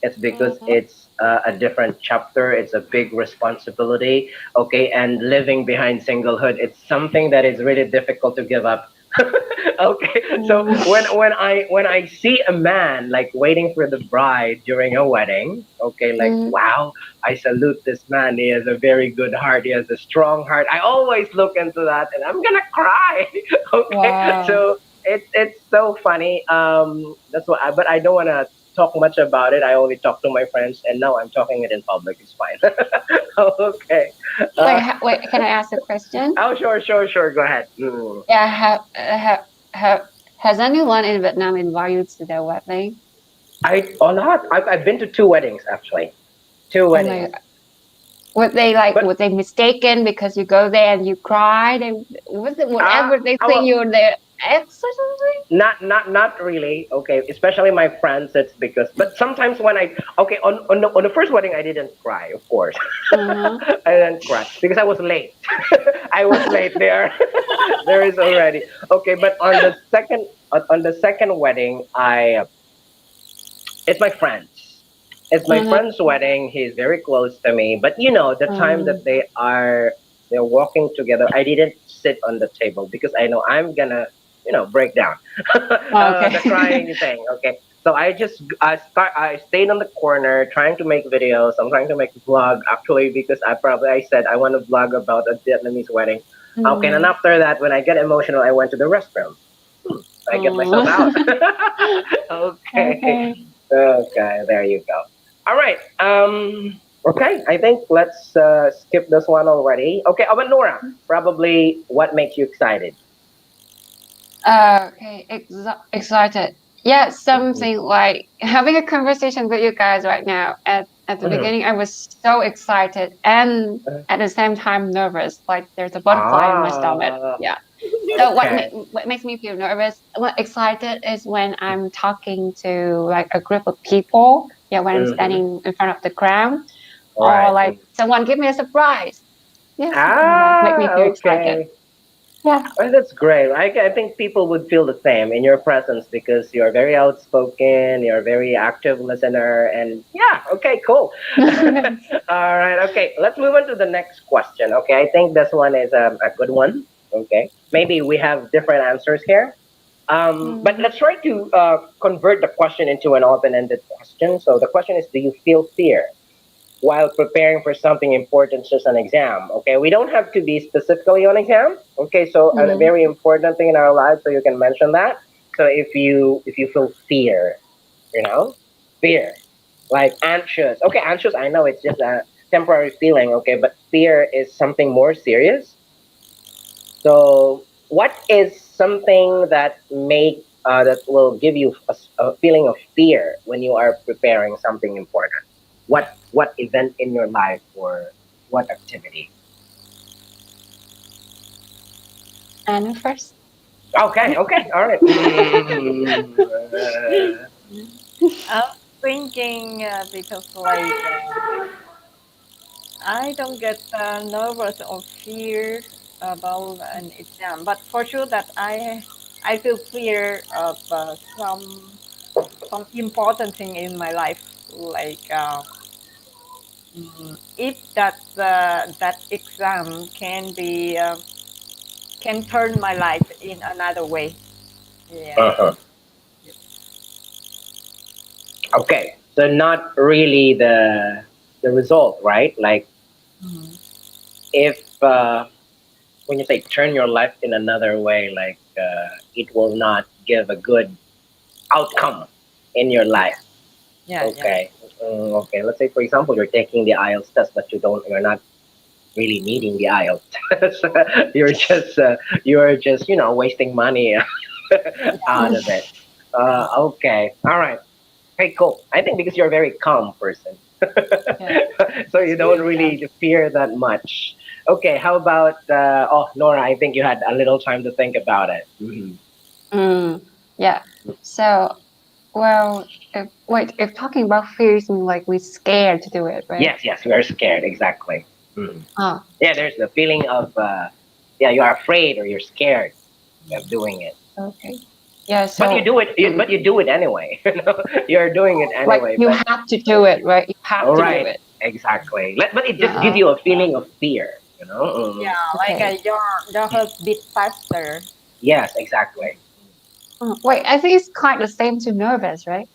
It's because Mm-hmm. it's a different chapter. It's a big responsibility. Okay, and living behind singlehood, it's something that is really difficult to give up. Okay, so Mm, when I see a man like waiting for the bride during a wedding, okay, like mm, wow, I salute this man. He has a very good heart. He has a strong heart. I always look into that, and I'm gonna cry. Okay, wow. so it's so funny. That's why, but I don't wanna talk much about it. I only talk to my friends, and now I'm talking it in public. It's fine. Okay. Wait, Uh, wait. Can I ask a question? oh, sure, sure, sure. Go ahead. Mm. Yeah, have has anyone in Vietnam invited you to their wedding? A lot. I've been to two weddings actually. Two Oh my weddings. God. Would they like? But Would they mistaken because you go there and you cry? They was it whatever they think well, you're their ex or something? not really. Okay, especially my friends. It's because, but sometimes when I okay on the first wedding I didn't cry, of course. Uh-huh. I didn't cry because I was late. I was late there. There is already okay, but on the second wedding, I it's my friends. It's my Uh-huh. friend's wedding. He's very close to me. But the time Um, that they're walking together, I didn't sit on the table because I know I'm gonna, break down. okay. The crying thing. Okay. So I stayed on the corner trying to make videos. I'm trying to make vlog actually because I said I want to vlog about a Vietnamese wedding. Okay, and Mm, after that, when I get emotional, I went to the restroom. I get myself out. mm. Okay. Okay. Okay, there you go. All right. Okay, I think let's skip this one already. Okay, but Nora, probably what makes you excited? Okay, excited. Yeah, Mm-hmm. something like having a conversation with you guys right now. At the Mm-hmm. beginning, I was so excited and at the same time nervous. Like there's a butterfly in my stomach. Ah, Yeah. So okay. what makes me feel nervous, what excited is when I'm talking to like a group of people. Yeah, when I'm Mm-hmm. standing in front of the crowd, or Right. like someone give me a surprise. Yeah, something like that make me feel excited. Okay. Yeah. Well, that's great. I think people would feel the same in your presence because you're very outspoken, you're a very active listener, and yeah, okay, cool. All right, okay, let's move on to the next question. Okay, I think this one is a good one. Okay, maybe we have different answers here. But Mm, let's try to convert the question into an open ended question. So the question is: do you feel fear while preparing for something important, such as an exam? Okay, we don't have to be specifically on exam. Okay, so a mm, very important thing in our lives, so you can mention that. So if you feel fear, you know, fear, like anxious. Okay, anxious. I know it's just a temporary feeling. Okay, but fear is something more serious. So what is something that will give you a feeling of fear when you are preparing something important? What event in your life or what activity? Anna first. Okay, okay, all right. I'm thinking because like I don't get nervous or fear about an exam, but for sure that I feel fear of some important thing in my life, like if that exam can turn my life in another way. Yeah. Uh-huh. Okay, so not really the result, right? Like Mhm. if when you say turn your life in another way, like it will not give a good outcome in your life. Yeah, yeah. Okay. Okay. Let's say, for example, you're taking the IELTS test, but you're not really needing the IELTS test. You're just, wasting money out of it. Okay. All right. Okay, cool. I think because you're a very calm person, Yeah, so that's you don't good. really fear that much. Okay. How about, oh, Nora, I think you had a little time to think about it. Mm, yeah. So, well, if talking about fears, mean like we're scared to do it, right? Yes, yes, we are scared. Exactly. Mhm. Ah, Yeah, there's the feeling of, yeah, you are afraid or you're scared of doing it. okay. Yeah. But you So, do it. But you do it anyway. You're doing it like anyway. you But have to do it, right? You have all to do right, it. exactly. But it just gives Uh, you a feeling of fear. Yeah, like okay. your heart beat faster. Yes, exactly. Wait, I think it's kind of the same to nervous, right?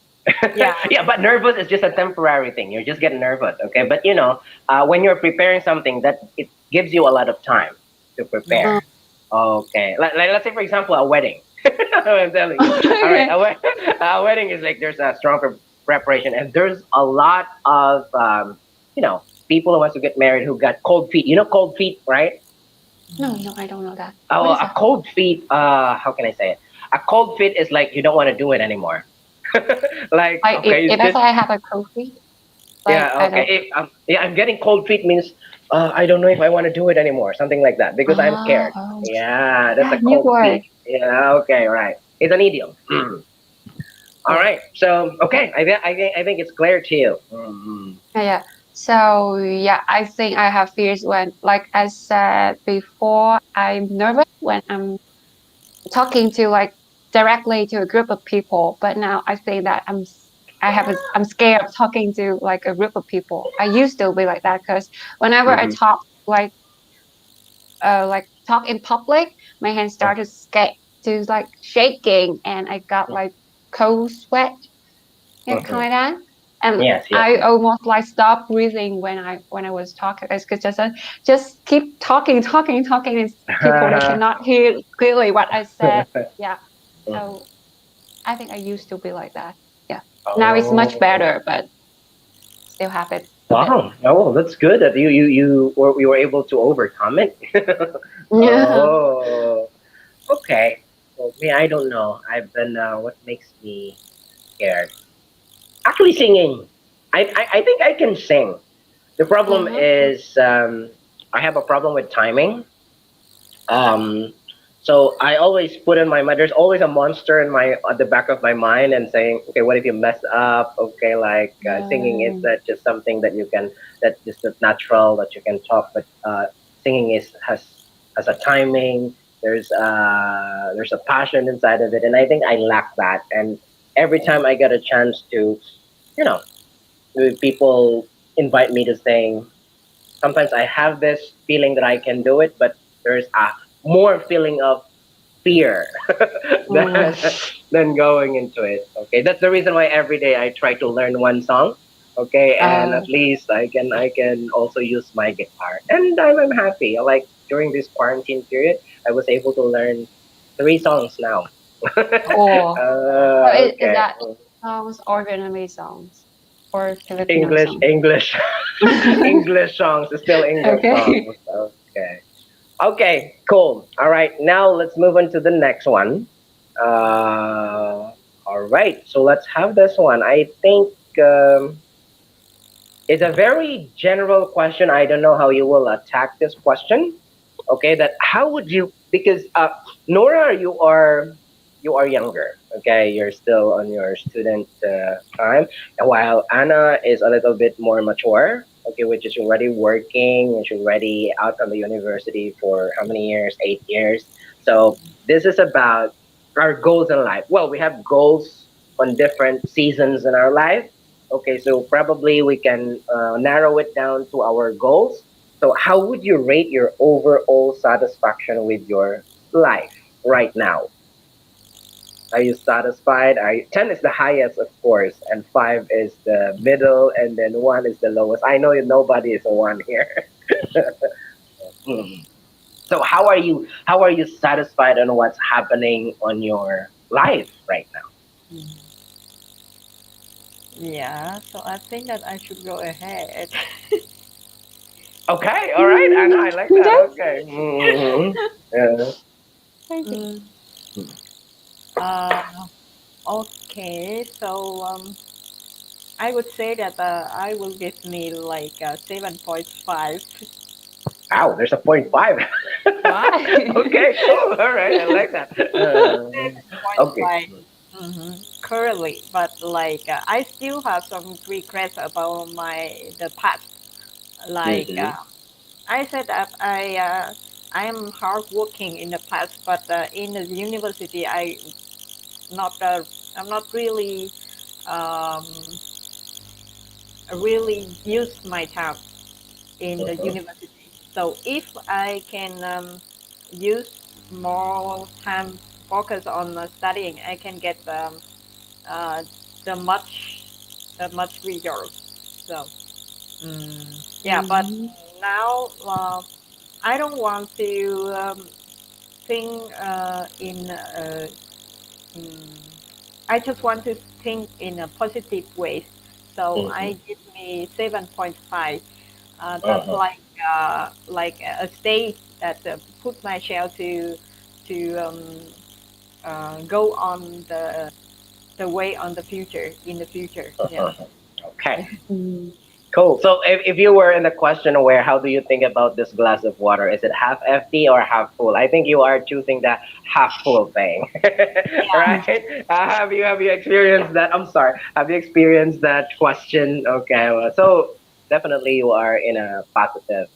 Yeah, Yeah, but nervous is just a temporary thing. You just get nervous, okay? But when you're preparing something, that it gives you a lot of time to yeah, Uh, prepare. Okay, like let's say for example a wedding. I'm telling you. All right, okay. a wedding is like there's a strong preparation, and there's a lot of people who wants to get married who got cold feet. You know cold feet, right? No, no, I don't know that. What Oh, is a that? cold feet. How can I say it? A cold feet is like you don't want to do it anymore. Like Like okay, if it's I say just I have a coffee, like yeah, I okay. don't. Yeah, I'm getting cold feet means I don't know if I want to do it anymore, something like that, because I'm Oh, scared. oh. Yeah, that's Yeah, a you cold were. feet. Yeah, okay, right. It's an idiom. All Oh, right. So, okay, I think it's clear to you. yeah, yeah. So yeah, I think I have fears when, like I said before, I'm nervous when I'm talking to like directly to a group of people. But now I think that I'm scared of talking to like a group of people. I used to be like that because whenever I Mm-hmm. talk like talk in public, my hands started to like shaking, and I got like cold sweat, yeah, Mm-hmm. kind of like that. And Yes, yes, I yes. almost like stopped breathing when I was talking. It's just keep talking, talking, talking, and people they cannot hear clearly what I said. Yeah. So I think I used to be like that. Yeah. Now it's much Oh, better, but still have it a bit. wow. Oh, that's good that you were able to overcome it. Yeah. Oh, okay. Well, me, I don't know. I've been. What makes me scared? Actually, singing. I think I can sing. The problem Mm-hmm. is I have a problem with timing. Um, so I always put in my mind. There's always a monster in my at the back of my mind and saying, okay, what if you mess up? Okay, like singing is Mm. not just something that you can that just not natural that you can talk, but singing is has a timing. There's a passion inside of it, and I think I lack that. And every time I get a chance to, you know, people invite me to sing, sometimes I have this feeling that I can do it, but there's a more feeling of fear Mm. than, than going into it. Okay, that's the reason why every day I try to learn one song. Okay, and Uh, at least I can also use my guitar, and I'm happy. Like during this quarantine period, I was able to learn 3 songs now. or so is Okay, that songs or Vietnamese songs or Filipino English, songs? English, English songs. Still English Okay. songs. Okay. Okay, cool. All right, now let's move on to the next one. All right, so let's have this one. I think it's a very general question. I don't know how you will attack this question. Okay, that how would you? Because Nora, you are younger. Okay, you're still on your student time, and while Anna is a little bit more mature. Okay, which is already working and she's already out from the university for how many years? 8 years. So this is about our goals in life. Well, we have goals on different seasons in our life. Okay, so probably we can narrow it down to our goals. So, how would you rate your overall satisfaction with your life right now? Are you satisfied? 10 is the highest, of course, and 5 is the middle, and then 1 is the lowest. I know nobody is a 1 here. Mhm. So, how are you satisfied on what's happening on your life right now? Yeah, so I think that I should go ahead. Okay, all right, Anna, Mm, I like that. that's Okay. Yeah. thank you. Mm, uh, okay, so I would say that I will give me like 7.5. Wow, there's a point 5. Why? Okay, cool. All right, I like that. Okay. 7.5 currently, but like I still have some regrets about the past. Like Mm-hmm. I said that I am hardworking in the past, but in the university not uh, I'm not um, really use my time in the Uh-huh. university. So if I can use more time focus on studying, I can get uh, the much results. So yeah, but Mhm. now I don't want to think I just want to think in a positive way. So Mm-hmm. I give me 7.5. That's Uh-huh. like a state that put myself to go on the way on the future in the future. Yeah. Uh-huh. Okay. Mm. Cool. So if you were in the question where how do you think about this glass of water? Is it half empty or half full? I think you are choosing the half full thing. Right? Have you experienced that? I'm sorry. Have you experienced that question? Okay. Well, so definitely you are in a positive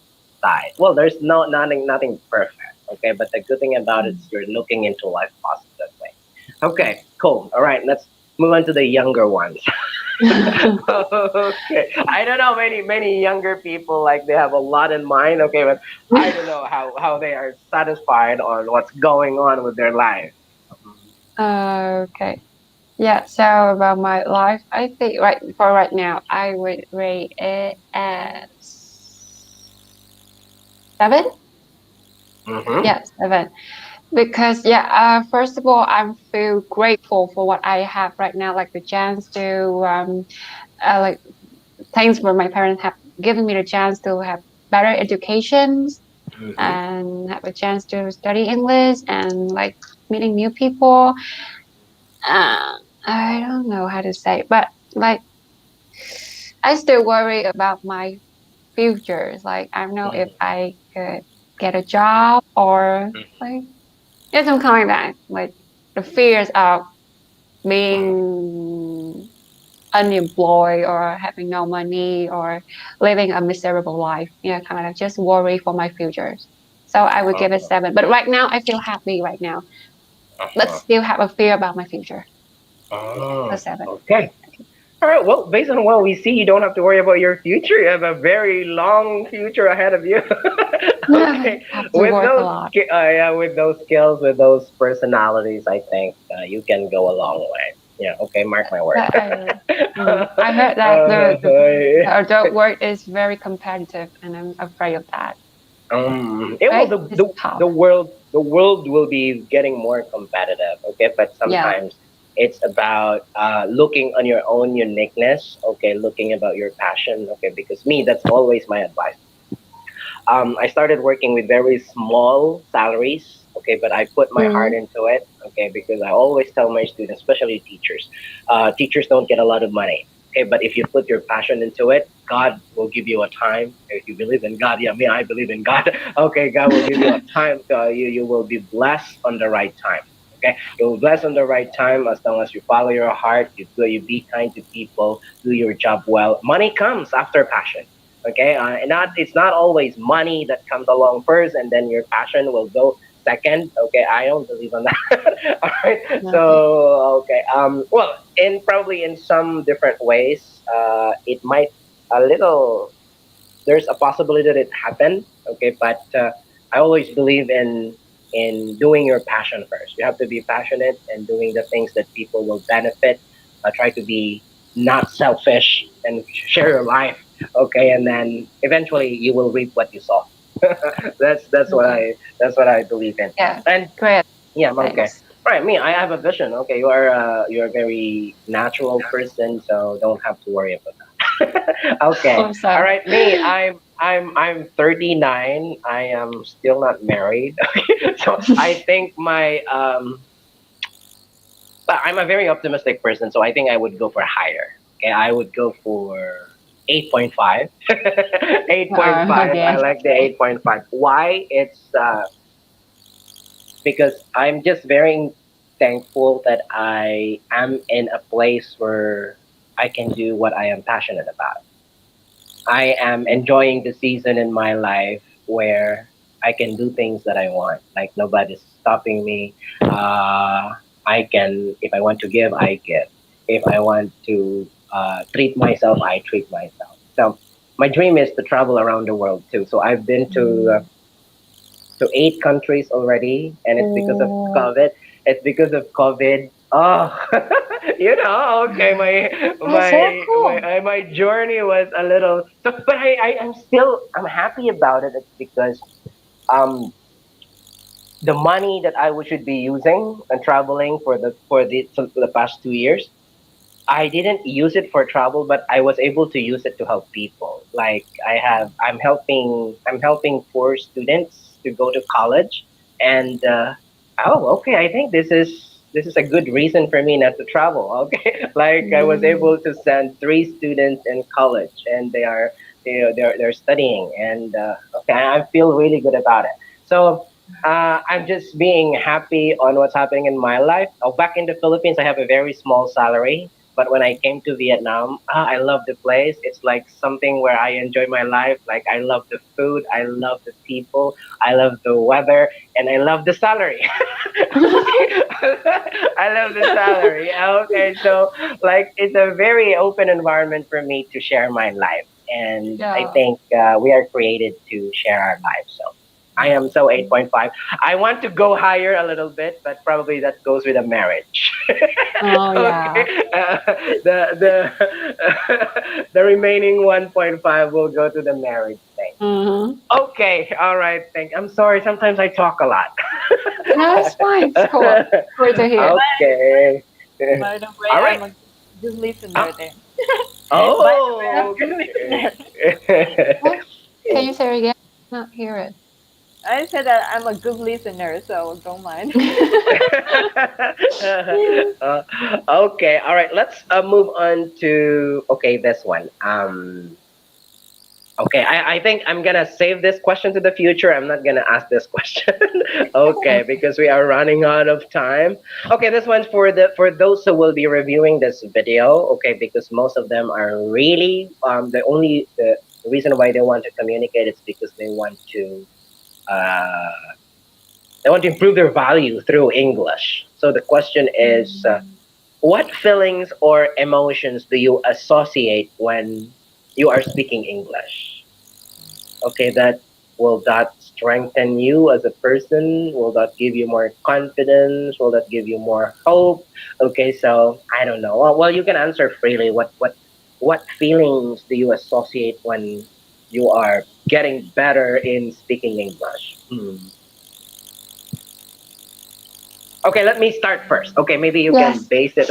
side. Well, there's nothing perfect. Okay, but the good thing about it is you're looking into life positively. Okay, cool. All right, let's move on to the younger ones. Okay. I don't know many younger people like they have a lot in mind. Okay, but I don't know how they are satisfied on what's going on with their life. Okay. Yeah, so about my life, I think right now I would rate it as 7. Mm-hmm. Yeah, 7. Because first of all, I feel grateful for what I have right now, like the chance to like thanks for my parents have given me the chance to have better educations Mm-hmm. and have a chance to study English and like meeting new people. I don't know how to say, but like I still worry about my future. Like I don't know if I could get a job or like yeah, some kind of that. Like the fears of being unemployed or having no money or living a miserable life. Yeah, kind of just worry for my futures. So I would give it Uh-huh. 7. But right now I feel happy right now. But Uh-huh. still have a fear about my future. So Oh, 7. okay. All right. Well, based on what we see, you don't have to worry about your future. You have a very long future ahead of you. Okay. Have to With work a those, lot. yeah, with those skills, with those personalities, I think you can go a long way. Yeah. Okay. Mark my word. But I heard that the Yeah. adult world is very competitive, and I'm afraid of that. Yeah, well, Right? the, It's the tough. the world will be getting more competitive. Okay, but Yeah. sometimes it's about looking on your own uniqueness. Okay, looking about your passion. Okay, because me, that's always my advice. I started working with very small salaries. Okay, but I put my heart Mm, into it. Okay, because I always tell my students, especially teachers, teachers don't get a lot of money. Okay, but if you put your passion into it, God will give you a time. If you believe in God, yeah, me, I believe in God. Okay, God will give you a time. So you will be blessed on the right time. Okay, you will bless on the right time as long as you follow your heart. You be kind to people, do your job well. Money comes after passion. Okay, and not it's not always money that comes along first, and then your passion will go second. Okay, I don't believe on that. All right, okay. so okay, well, in probably in some different ways, it might a little. There's a possibility that it happened. Okay, but I always believe in doing your passion first. You have to be passionate and doing the things that people will benefit. Try to be not selfish and share your life. Okay, and then eventually you will reap what you sow. Okay. That's what I believe in. Yeah. And Great. yeah, okay. Thanks. Right, me, I have a vision. Okay, you're a very natural person, so don't have to worry about that. Okay. Oh, All sorry. right, me, I'm 39. I am still not married. So I think my but I'm a very optimistic person, so I think I would go for higher. Okay, I would go for 8.5. 8.5. I Okay. like the 8.5. Why? It's because I'm just very thankful that I am in a place where I can do what I am passionate about. I am enjoying the season in my life where I can do things that I want. Like nobody's stopping me. I can, if I want to give, I give. If I want to treat myself, I treat myself. So my dream is to travel around the world too. So I've been to 8 countries already, and it's because of Oh, COVID. It's because of COVID. Oh, okay. that's so cool. My journey was a little. So, but I'm happy about it. It's because um the money that should be using and traveling for the past 2 years, I didn't use it for travel, but I was able to use it to help people. Like I'm helping poor students to go to college, and okay, I think this is. this is a good reason for me not to travel. Okay, like I was Mm. able to send three students in college, and they are, they're studying, and okay, I feel really good about it. So I'm just being happy on what's happening in my life. Oh, back in the Philippines, I have a very small salary. But when I came to Vietnam, I love the place. It's like something where I enjoy my life. Like I love the food, I love the people, I love the weather, and I love the salary. Okay, I love the salary. Okay, so like it's a very open environment for me to share my life, and I Yeah. think we are created to share our lives. So I am so 8.5. I want to go higher a little bit, but probably that goes with a marriage. Oh Okay, yeah. the remaining 1.5 will go to the marriage thing. Mm-hmm. Okay, all right. I'm sorry. Sometimes I talk a lot. No, it's fine. It's cool. Cool to hear. Okay. By the way, All right. I'm a good listener Ah, then. By the way, I'm Yeah. a oh, good listener. What? Can okay. you say it again? Not hear it. I said that I'm a good listener, so don't mind. Okay. All right. Let's move on to okay this one. Okay, I think I'm gonna save this question to the future. I'm not gonna ask this question. Okay, Okay. because we are running out of time. Okay, this one's for the for those who will be reviewing this video. Okay, because most of them are really the reason why they want to communicate is because uh, they want to improve their value through English. So the question is, what feelings or emotions do you associate when you are speaking English? Okay, that will that strengthen you as a person? Will that give you more confidence? Will that give you more hope? Okay, so I don't know. Well, you can answer freely. What feelings do you associate when you are getting better in speaking English? Okay, let me start first. Okay, maybe you can Yes. base it.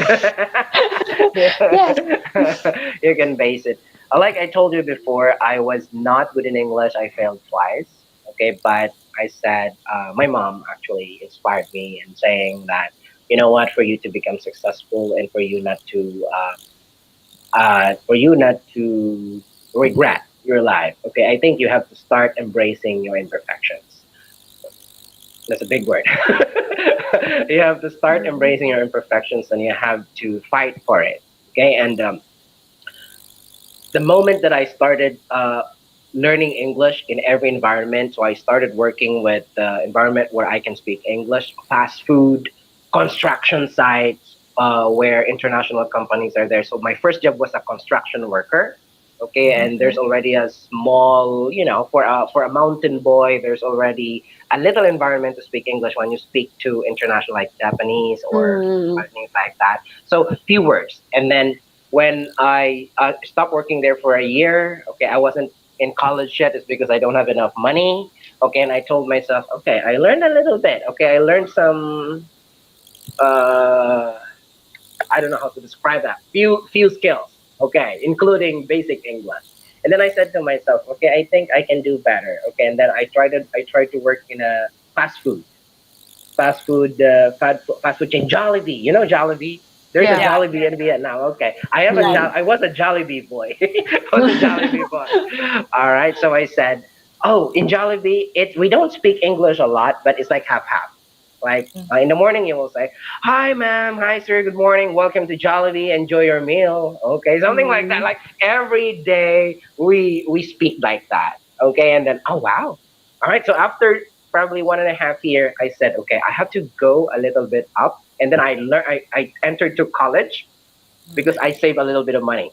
Yes. You can base it. Like I told you before, I was not good in English. I failed twice. Okay, but I said my mom actually inspired me in saying that you know what, for you to become successful and for you not to regret your life. Okay, I think you have to start embracing your imperfections. That's a big word. You have to start embracing your imperfections and you have to fight for it. Okay, and the moment that I started learning English in every environment, so I started working with the environment where I can speak English, fast food, construction sites, where international companies are there. So my first job was a construction worker. Okay, and there's already a small, for a mountain boy, there's already a little environment to speak English when you speak to international like Japanese or Mm. things like that. So few words, and then when I stopped working there for a year, okay, I wasn't in college yet. It's because I don't have enough money. Okay, and I told myself, okay, I learned a little bit. Okay, I learned some. Uh, I don't know how to describe that. Few skills. Okay, including basic English. And then I said to myself, okay, I think I can do better. Okay, and then I tried to work in a fast food chain, Jollibee. You know Jollibee? There's a Yeah. Yeah. Jollibee in Vietnam. Okay, Yeah. I was a Jollibee boy. I was a Jollibee boy. All right, so I said, oh, in Jollibee, we don't speak English a lot, but it's like half half. Like in the morning, you will say, "Hi, ma'am. Hi, sir. Good morning. Welcome to Jollibee. Enjoy your meal." Okay, something like that. Mm. Like every day, we speak like that. Okay, and then oh wow. All right. So after probably 1.5 year, I said, okay, I have to go a little bit up, and then I entered to college because I save a little bit of money,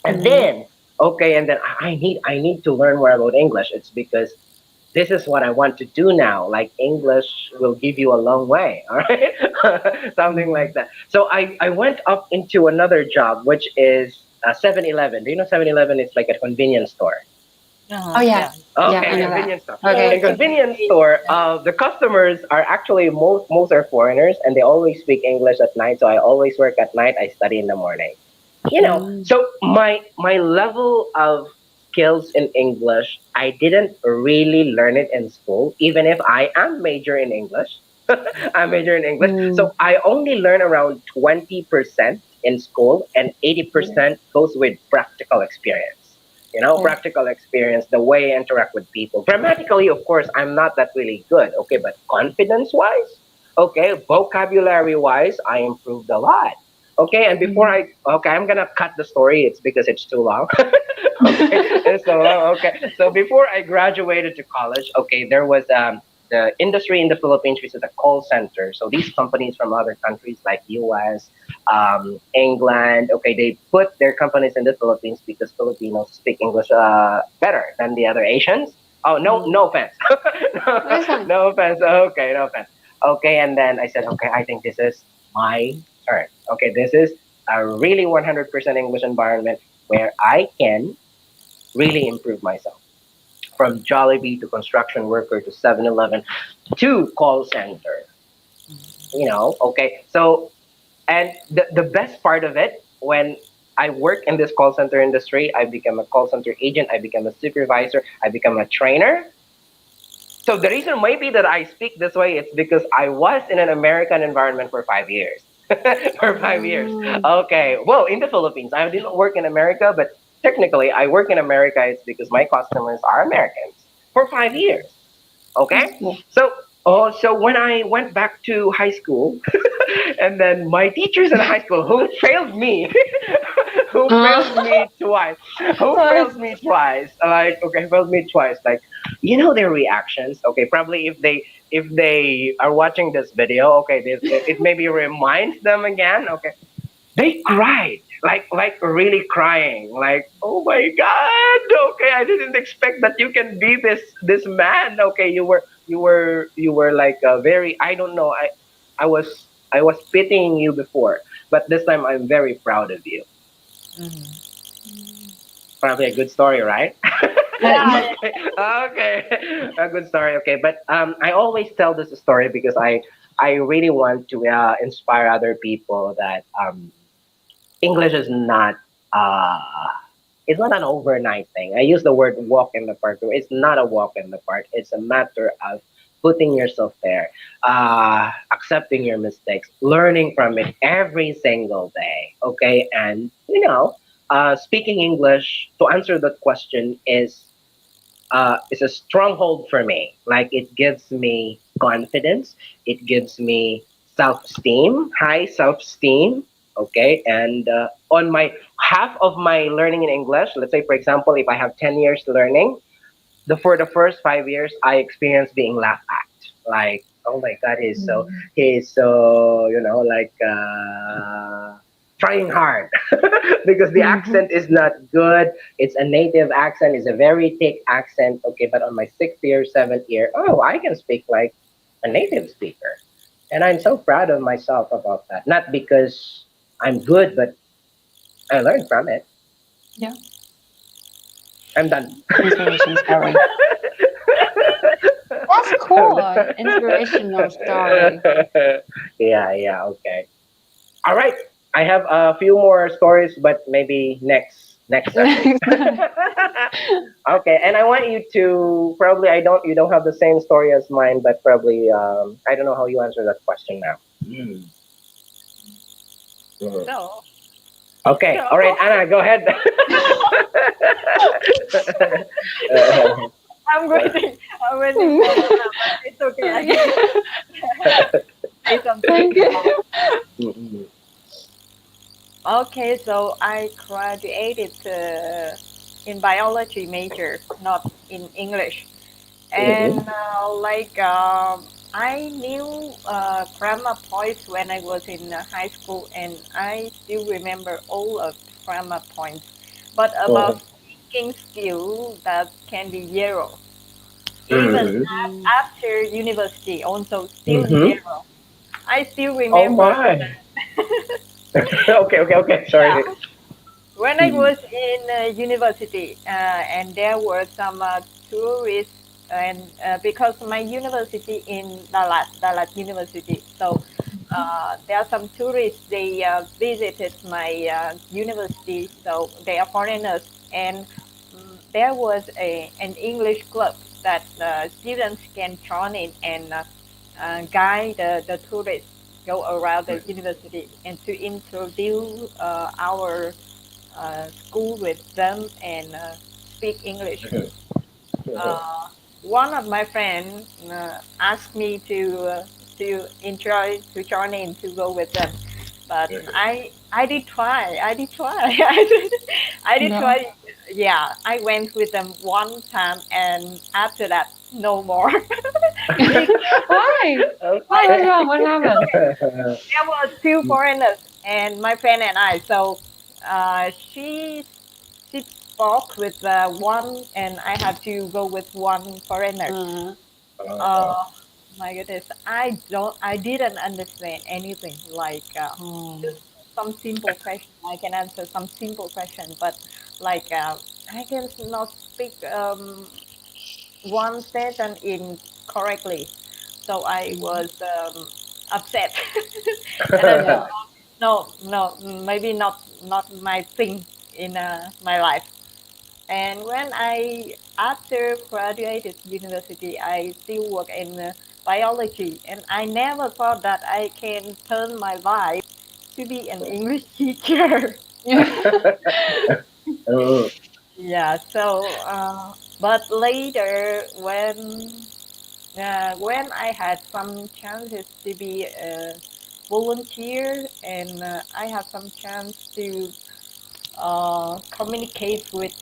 and Mm. then okay, and then I need to learn more about English. It's because this is what I want to do now. Like English will give you a long way, all right? Something like that. So I went up into another job, which is 7-Eleven. Do you know 7-Eleven? It's like a convenience store. Oh yeah. Yeah. Yeah, Okay, I know Yeah. that. convenience store. So Okay. In convenience store, the customers are actually most are foreigners, and they always speak English at night. So I always work at night. I study in the morning. Mm. So my level of skills in English, I didn't really learn it in school, even if I am major in English. I major in English. Mm. So I only learn around 20% in school, and 80% goes with practical experience. You know, Yeah. practical experience, the way I interact with people. Grammatically, of course, I'm not that really good. Okay, but confidence wise, okay, vocabulary wise, I improved a lot. Okay, and before Mm. I, okay, I'm gonna cut the story. It's because it's too long. Okay, it's so long. Okay, so before I graduated to college, okay, there was the industry in the Philippines, which is a call center. So these companies from other countries like US, England, okay, they put their companies in the Philippines because Filipinos speak English better than the other Asians. Oh, no, Mm. no offense. No, That's fine. no offense. Okay, no offense. Okay, and then I said, okay, I think this is my turn. Okay, this is a really 100% English environment where I can really improve myself from Jollibee to construction worker to 7-Eleven to call center. Okay. So, and the best part of it, when I work in this call center industry, I become a call center agent, I become a supervisor, I become a trainer. So the reason maybe that I speak this way is because I was in an American environment for 5 years. For 5 years. Mm. Okay. Well, in the Philippines, I didn't work in America, but technically I work in America. It's because my customers are Americans for 5 years. That's Okay. cool. So when I went back to high school, and then my teachers in high school who failed me, who failed me twice, who Sorry. failed me twice, like okay, failed me twice, like their reactions. Okay, probably if they are watching this video, okay, it maybe reminds them again. Okay, they cried like really crying, like oh my god, okay, I didn't expect that you can be this man. Okay, you were like a very, I don't know, I was pitying you before, but this time I'm very proud of you. Mhm. Probably a good story, right? Yeah, yeah. Okay, okay, a good story. Okay, but I always tell this story because I really want to inspire other people that English is not uh it's not an overnight thing. I use the word walk in the park. It's not a walk in the park. It's a matter of putting yourself there, accepting your mistakes, learning from it every single day. Okay, and speaking English to answer that question is a stronghold for me. Like it gives me confidence, it gives me self-esteem, high self-esteem. Okay, and on my half of my learning in English, let's say for example, if I have 10 years learning, for the first 5 years, I experienced being laughed at. Like, oh my God, he's so like trying hard because the Mm-hmm. accent is not good. It's a native accent. It's a very thick accent. Okay, but on my 6th year, 7th year, oh, I can speak like a native speaker, and I'm so proud of myself about that. Not because I'm good, but I learned from it. Yeah. I'm done. Inspiration story. That's I'm cool. done. Inspirational story. Yeah, yeah, okay. All right. I have a few more stories, but maybe next session. Next time. Okay, and I want you to probably, I don't you don't have the same story as mine, but probably I don't know how you answer that question now. Mhm. So, Okay. so All right, Anna, go ahead. I'm waiting. I'm waiting for Anna, but it's okay. I can say something. Thank you. Mhm. Okay, so I graduated in biology major, not in English. And Mhm. I knew grammar points when I was in high school, and I still remember all of the grammar points. But about Mhm. speaking skill, that can be zero. Even Mhm. after university, also still Mhm. zero. I still Oh remember my. Okay, okay, okay. Sorry. that when I Mhm. was in university, and there were some tourists, and because my university in Dalat University, so there are some tourists. They visited my university, so they are foreigners, and there was an English club that students can join in, and guide the tourists go around the university and to introduce our school with them and speak English. Uh, One of my friends asked me to enjoy to join in to go with them, but I did try. I did try. I did Yeah. try. Yeah, I went with them one time, and after that, no more. Because Why? Why? What's Okay. wrong? What happened? there were two foreigners and my friend and I. So she spoke with one, and I had to go with one foreigner. Uh, Uh, my goodness, I didn't understand anything. Like oh. just some simple question, I can answer some simple question, but like I can not speak one sentence in correctly. So I Mm. was upset, and I said, Yeah. no, no, maybe not my thing in my life. And when I after graduated university, I still work in biology, and I never thought that I can turn my life to be an English teacher. Yeah. Mm, Yeah. So, but later when I had some chances to be a volunteer, and I had some chance to communicate with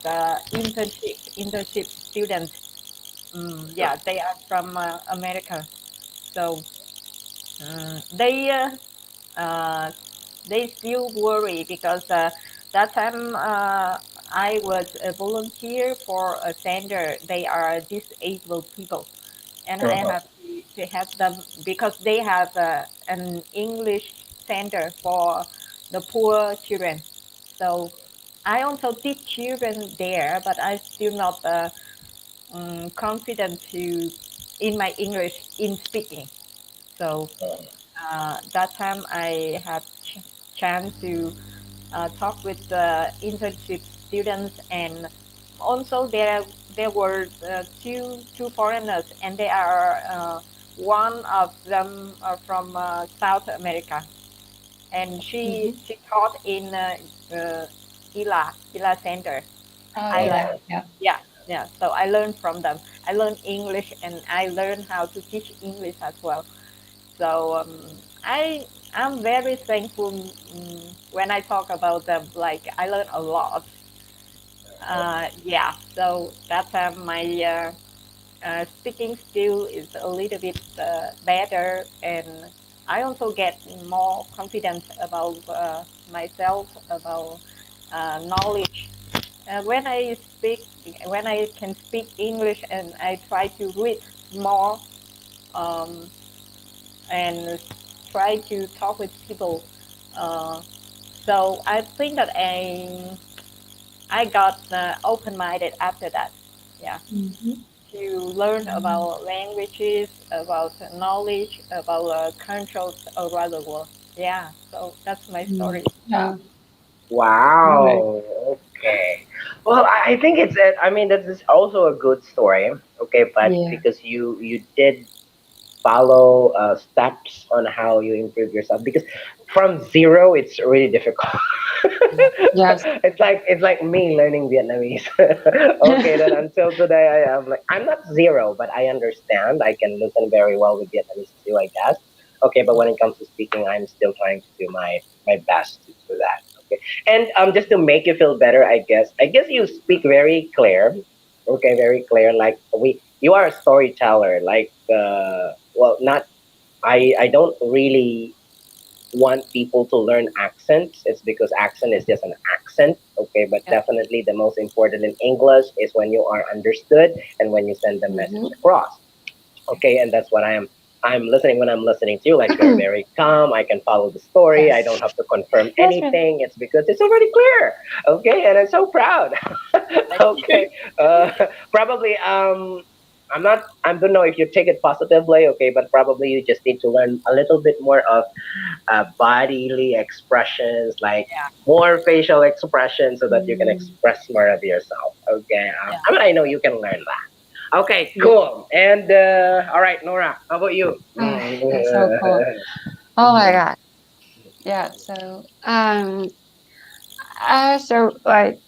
internship students. Yeah, they are from America, so they uh, they still worry because that time I was a volunteer for a center. They are disabled people, and I uh-huh. have to help them because they have an English center for the poor children. So I also teach children there, but I still not confident to in my English in speaking. So that time I had chance to talk with the internship students, and also there were two foreigners, and they are one of them are from South America, and Mm-hmm. she taught in uh, Ila Center. Oh, I Eli. Uh-huh. Yeah. Yeah, yeah. So I learned from them. I learned English, and I learned how to teach English as well. So I'm very thankful when I talk about them. Like I learned a lot. Yeah. So that's my speaking skill is a little bit better, and I also get more confidence about myself, about knowledge. When I speak, when I can speak English, and I try to read more, um, and try to talk with people. Uh, so I think that I got open-minded after that. Yeah, Mm-hmm. to learn about languages, about knowledge, about countries around the world. Yeah, so that's my Mm. story. Yeah. Right. Wow. Okay. Well, I think it's. I mean, that is also a good story. Okay, but Yeah. because you did follow steps on how you improve yourself, because from zero it's really difficult. Yes. It's like me learning Vietnamese. Okay, then until today I'm like I'm not zero, but I understand. I can listen very well with Vietnamese too, I guess. Okay, but when it comes to speaking, I'm still trying to do my best to do that. Okay, and just to make you feel better, I guess you speak very clear. Okay, very clear. Like you are a storyteller. Like well, not I don't really want people to learn accents. It's because accent is just an accent. Okay, but Yeah. definitely the most important in English is when you are understood and when you send the message Mm-hmm. across. Okay, and that's what I'm listening when I'm listening to you. Like you're very calm. I can follow the story. I don't Yes. have to confirm That's right. anything. It's because it's already clear. Okay, and I'm so proud. Thank you. Okay, uh, probably I don't know if you take it positively. Okay, but probably you just need to learn a little bit more of bodily expressions, like Yeah, more facial expressions, so that you can Mm. express more of yourself. Okay, yeah, I mean I know you can learn that. Okay, Yeah. cool. And all right, Nora, how about you? Oh, that's so cool. Oh my God. Yeah. So like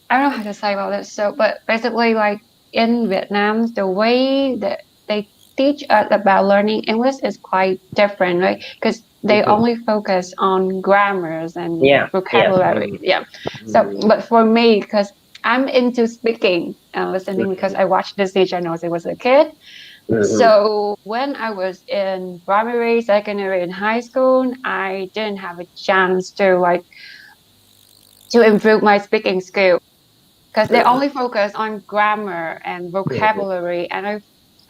I don't know how to say about this. So, but basically, like in Vietnam, the way that they teach us about learning English is quite different, right? Because they Mhm. only focus on grammars and Yeah. Yes. vocabulary. Mhm. Yeah. So, Mhm. but for me, because I'm into speaking and listening because I watched Disney channels. I was a kid. Mhm. So when I was in primary, secondary, and high school, I didn't have a chance to improve my speaking skill because they only focus on grammar and Mhm. vocabulary. And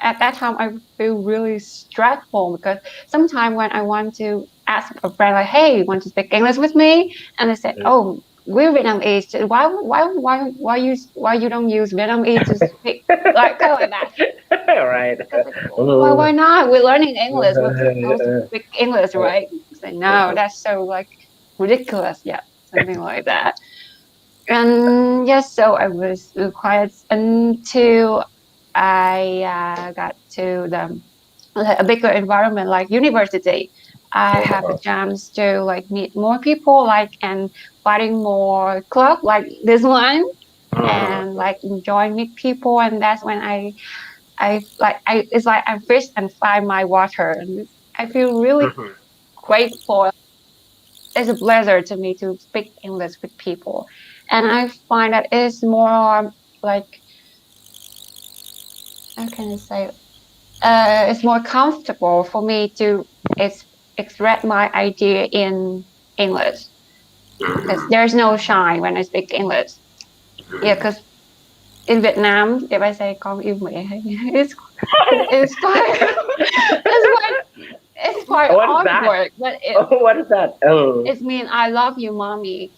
at that time, I feel really stressful because sometimes when I want to ask a friend, like, "Hey, want to speak English with me?" and they said, Mhm. "Oh, we're Vietnamese. Why you don't use Vietnamese to speak?" Like kind of like that. Right. I was like, why Mhm. not? We're learning English. We're supposed to speak English, right? I said, no, that's so like ridiculous. Yeah, something like that. And yes, so I was required until I got to a bigger environment like university. I have a chance to like meet more people, like and finding more club like this one, and like enjoy meet people, and that's when I it's like I fish and find my water, and I feel really Mhm. grateful. It's a pleasure to me to speak English with people, and I find that it's more like how can I say it's more comfortable for me to ex- express my idea in English because there's no shy when I speak English. Yeah, because in Vietnam, if I say con yêu mẹ, it's quite it's quite What is that? awkward, but Oh, what is that? Oh. it means I love you, mommy.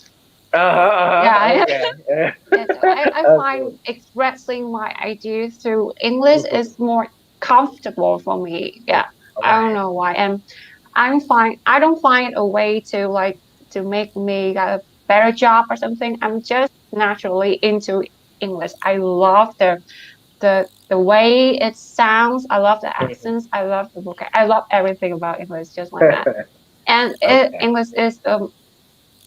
Uh-huh, uh-huh. Yeah, Okay. yeah. So I Okay. find expressing my ideas through English Mhm. is more comfortable for me. Yeah, All I don't right. know why, and I don't find a way to like to make me get a better job or something. I'm just naturally into English. I love the way it sounds. I love the Mhm. accents. I love the vocab. I love everything about English, just like that. And Okay. English is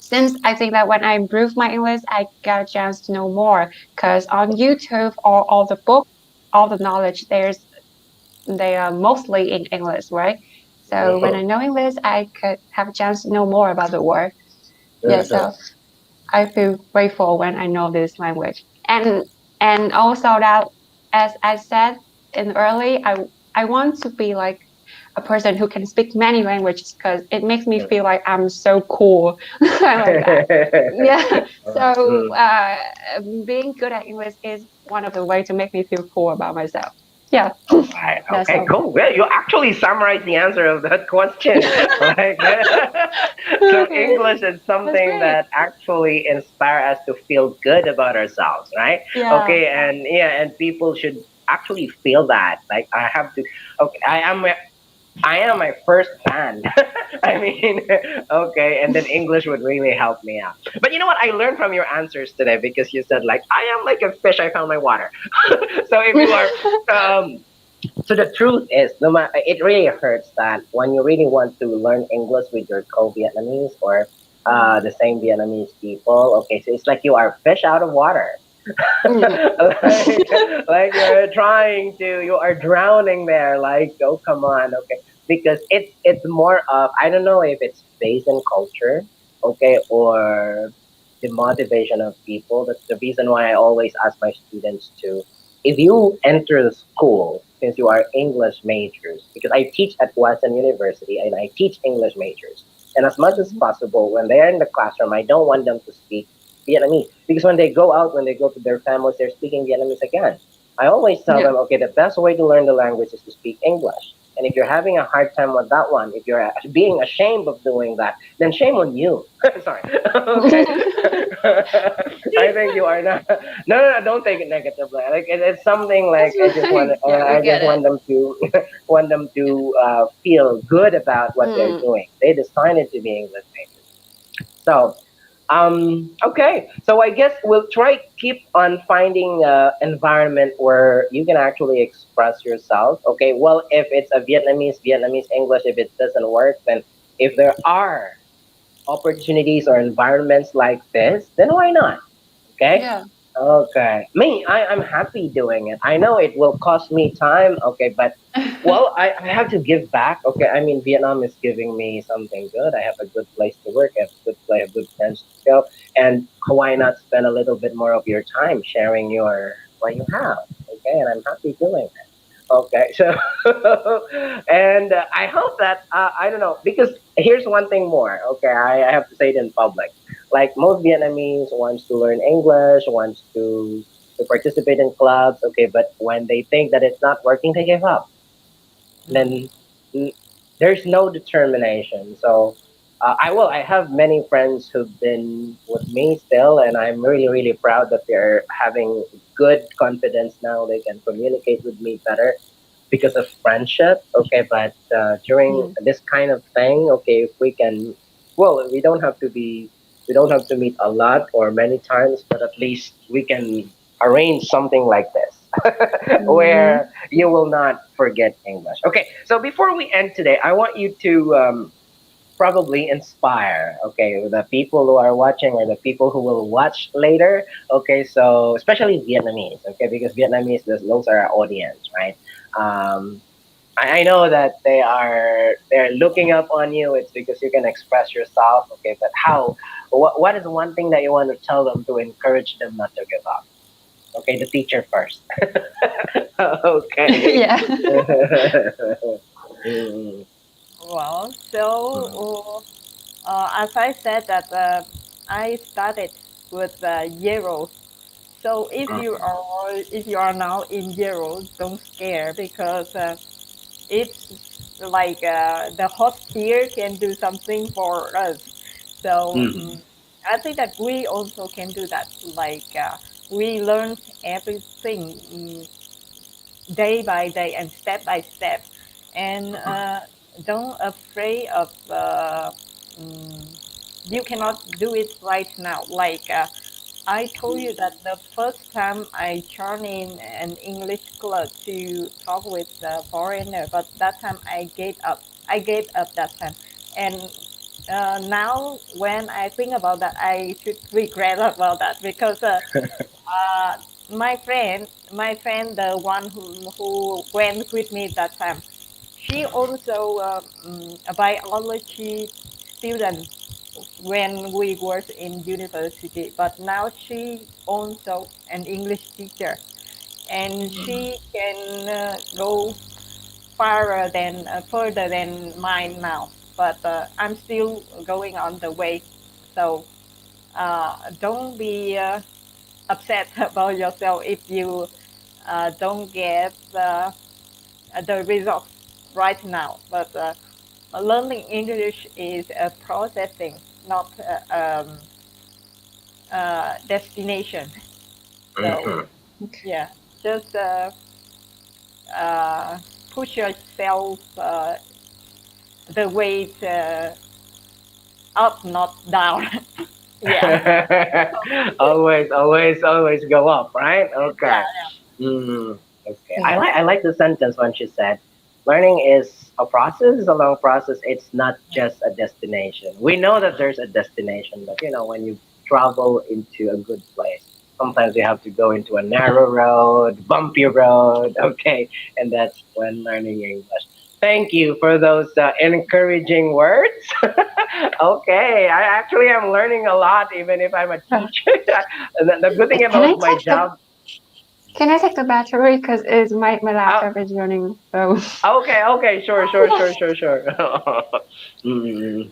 since I think that when I improve my English, I get a chance to know more. Because on YouTube or all the books, all the knowledge they are mostly in English, right? So when I Mhm. know English, I could have a chance to know more about the world. Yeah, so I feel grateful when I know this language. And also that as I said in early, I want to be like a person who can speak many languages because it makes me feel like I'm so cool. I like that. Yeah. All right. So being good at English is one of the ways to make me feel cool about myself. Yeah. All right. That's Okay. all. Cool. Well, you actually summarized the answer of that question. Like, so Okay. English is That's something great. that actually inspire us to feel good about ourselves, right? Yeah. Okay. And yeah, and people should actually feel that. Like, I have to. Okay, I am my first fan. I mean, okay, and then English would really help me out. But you know what? I learned from your answers today because you said like I am like a fish. I found my water. So if you are, so the truth is, no matter, it really hurts that when you really want to learn English with your co-Vietnamese or Mm. the same Vietnamese people. Okay, so it's like you are fish out of water. Mm. like, like you are drowning there. Like, oh, come on, okay, because it's more of, I don't know if it's based in culture, okay, or the motivation of people. That's the reason why I always ask my students to, if you enter the school, since you are English majors, because I teach at Western University and I teach English majors, and as much as Mhm. possible, when they are in the classroom, I don't want them to speak Vietnamese because when they go out, when they go to their families, they're speaking Vietnamese again. I always tell Yeah. them, okay, the best way to learn the language is to speak English. And if you're having a hard time with that one, if you're being ashamed of doing that, then shame on you. Sorry. Okay. I think you are not. No, no, no. Don't take it negatively. Like it's something like That's right. Yeah, we I just get it. want them to want them to feel good about what they're Mm. doing. They decided to be English majors. So Okay, so I guess we'll try keep on finding a environment where you can actually express yourself. Okay, well, if it's a Vietnamese English, if it doesn't work, then if there are opportunities or environments like this, then why not? Okay. Yeah. Okay. Me, I'm happy doing it. I know it will cost me time. Okay, but well, I have to give back. Okay, I mean Vietnam is giving me something good. I have a good place to work. I have a good play, good friends to go, and why not spend a little bit more of your time sharing your what you have? Okay, and I'm happy doing it. Okay, so and I hope that I don't know because here's one thing more. Okay, I have to say it in public. Like most Vietnamese wants to learn English, wants to participate in clubs. Okay, but when they think that it's not working, they give up. Then mm, there's no determination. So I have many friends who've been with me still, and I'm really proud that they're having good confidence now. They can communicate with me better because of friendship. Okay, but during Mm. this kind of thing, okay, if we can, well, we don't have to meet a lot or many times, but at least we can arrange something like this Mhm. where you will not forget English. Okay, so before we end today, I want you to probably inspire, okay, the people who are watching or the people who will watch later. Okay, so especially Vietnamese, okay, because Vietnamese, those are our audience, right? um, I know that they're looking up on you. It's because you can express yourself, okay, but how, what is one thing that you want to tell them to encourage them not to give up? Okay, the teacher first. Okay. Yeah. Mm, Well, mm, so as I said that I started with Euro. So mm, if you are now in Euro, don't scare because it's like the host here can do something for us. So mm, I think that we also can do that. Like we learn everything day by day and step by step, and don't afraid of you cannot do it right now. Like I told you that the first time I joined in an English club to talk with the foreigner, but that time I gave up. I gave up that time, and now when I think about that, I should regret about that because uh, my friend, the one who went with me that time, she also a biology student when we were in university, but now she also an English teacher, and she can go further than mine now. But I'm still going on the way, so don't be upset about yourself if you don't get the results right now. But learning English is a processing, not destination. So mhm. Okay. yeah, just uh, push yourself the weight up, not down. Yeah, Always go up, right? Okay. yeah, Mm, okay. Yeah. I like the sentence when she said, "Learning is a process, is a long process. It's not just a destination." We know that there's a destination, but you know when you travel into a good place, sometimes you have to go into a narrow road, bumpy road. Okay, and that's when learning English. Thank you for those encouraging words. Okay, I actually am learning a lot, even if I'm a Uh, teacher. The good thing can I about my take the job. Can I take the battery because it's my Oh, laptop is running low. okay, sure. Mm.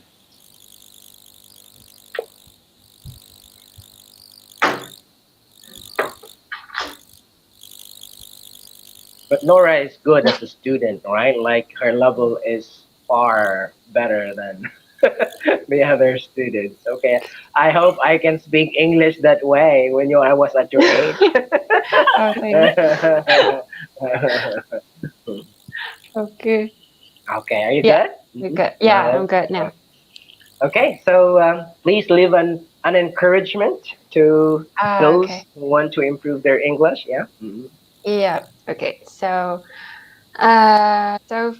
But Nora is good as a student, right? Like her level is far better than the other students. Okay, I hope I can speak English that way when I was at your age. Oh, thanks. Okay. Okay, are you Yeah, good? you're Mhm. good. Yeah, I'm good Uh, now. okay, so please leave an encouragement to those Okay. who want to improve their English. Yeah. Mhm. Yeah. Okay. So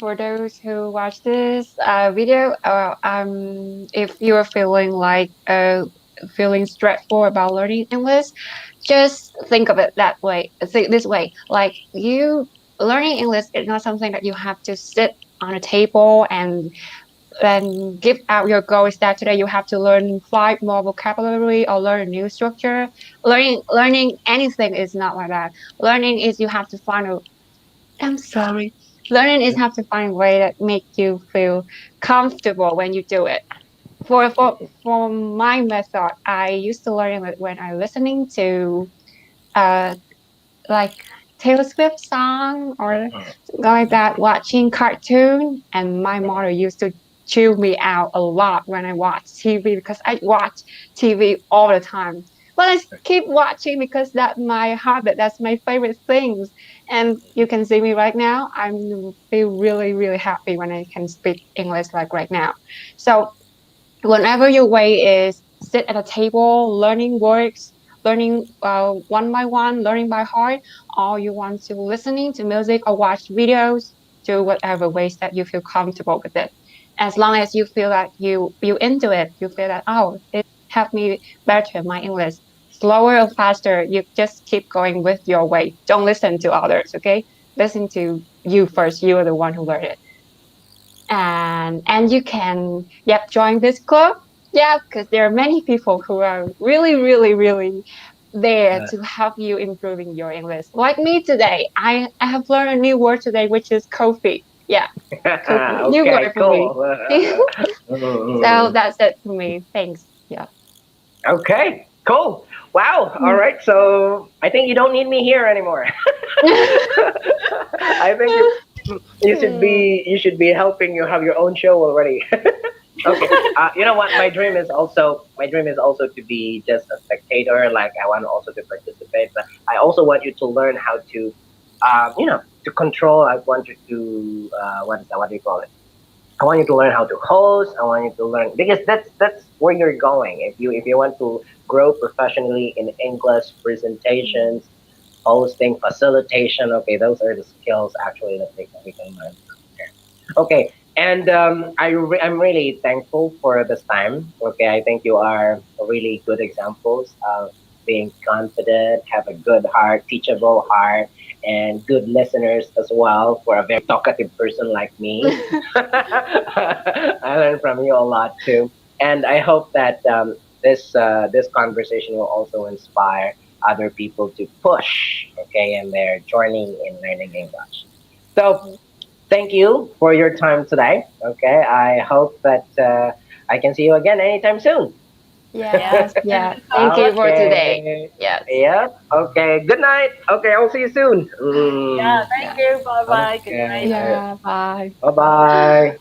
for those who watch this video, if you are feeling like feeling stressful about learning English, just think of it that way. Think this way, like you learning English is not something that you have to sit on a table and give out your goal is that today you have to learn five more vocabulary or learn a new structure. Learning anything is not like that. Learning is you have to find a I'm sorry. Learning is have to find a way that make you feel comfortable when you do it. For my method, I used to learn it when I listening to uh like Taylor Swift song or Mhm. something like that, watching cartoon, and my mother used to chew me out a lot when I watch TV because I watch TV all the time. But I keep watching because that's my habit, that's my favorite things. And you can see me right now. I feel really, really happy when I can speak English like right now. So whenever your way is sit at a table learning words, learning one by one, learning by heart, or you want to listening to music or watch videos, do whatever ways that you feel comfortable with it, as long as you feel that you into it, you feel that oh it helped me better my English, slower or faster, you just keep going with your way, don't listen to others, okay? Listen to you first, you are the one who learned it. And you can yep join this club, yeah, because there are many people who are really really really there to help you improving your English, like me today. I have learned a new word today, which is coffee. Yeah, coffee, new Okay. word for me. Cool. So that's it for me, thanks. Yeah. Okay. Cool. Wow. All right. So I think you don't need me here anymore. I think you should be helping you have your own show already. Okay. You know what? My dream is also to be just a spectator. Like I want also to participate, but I also want you to learn how to, to control. I want you to what is that? What do you call it? I want you to learn how to host. I want you to learn because that's where you're going. If you want to grow professionally in English presentations, hosting, facilitation. Okay, those are the skills actually that we can learn from here. Okay, and I'm really thankful for this time. Okay, I think you are really good examples of being confident, have a good heart, teachable heart, and good listeners as well for a very talkative person like me. I learned from you a lot too, and I hope that this conversation will also inspire other people to push, okay, in their journey in learning English. So thank you for your time today. Okay, I hope that I can see you again anytime soon. Yeah. Yes, yeah, thank you for today. Okay. Yes. Yep. Okay. Good night. Okay, I'll see you soon. Yeah. Mm. Thank Yeah. you. Bye bye. Good night. Okay. Yeah, bye. Bye bye.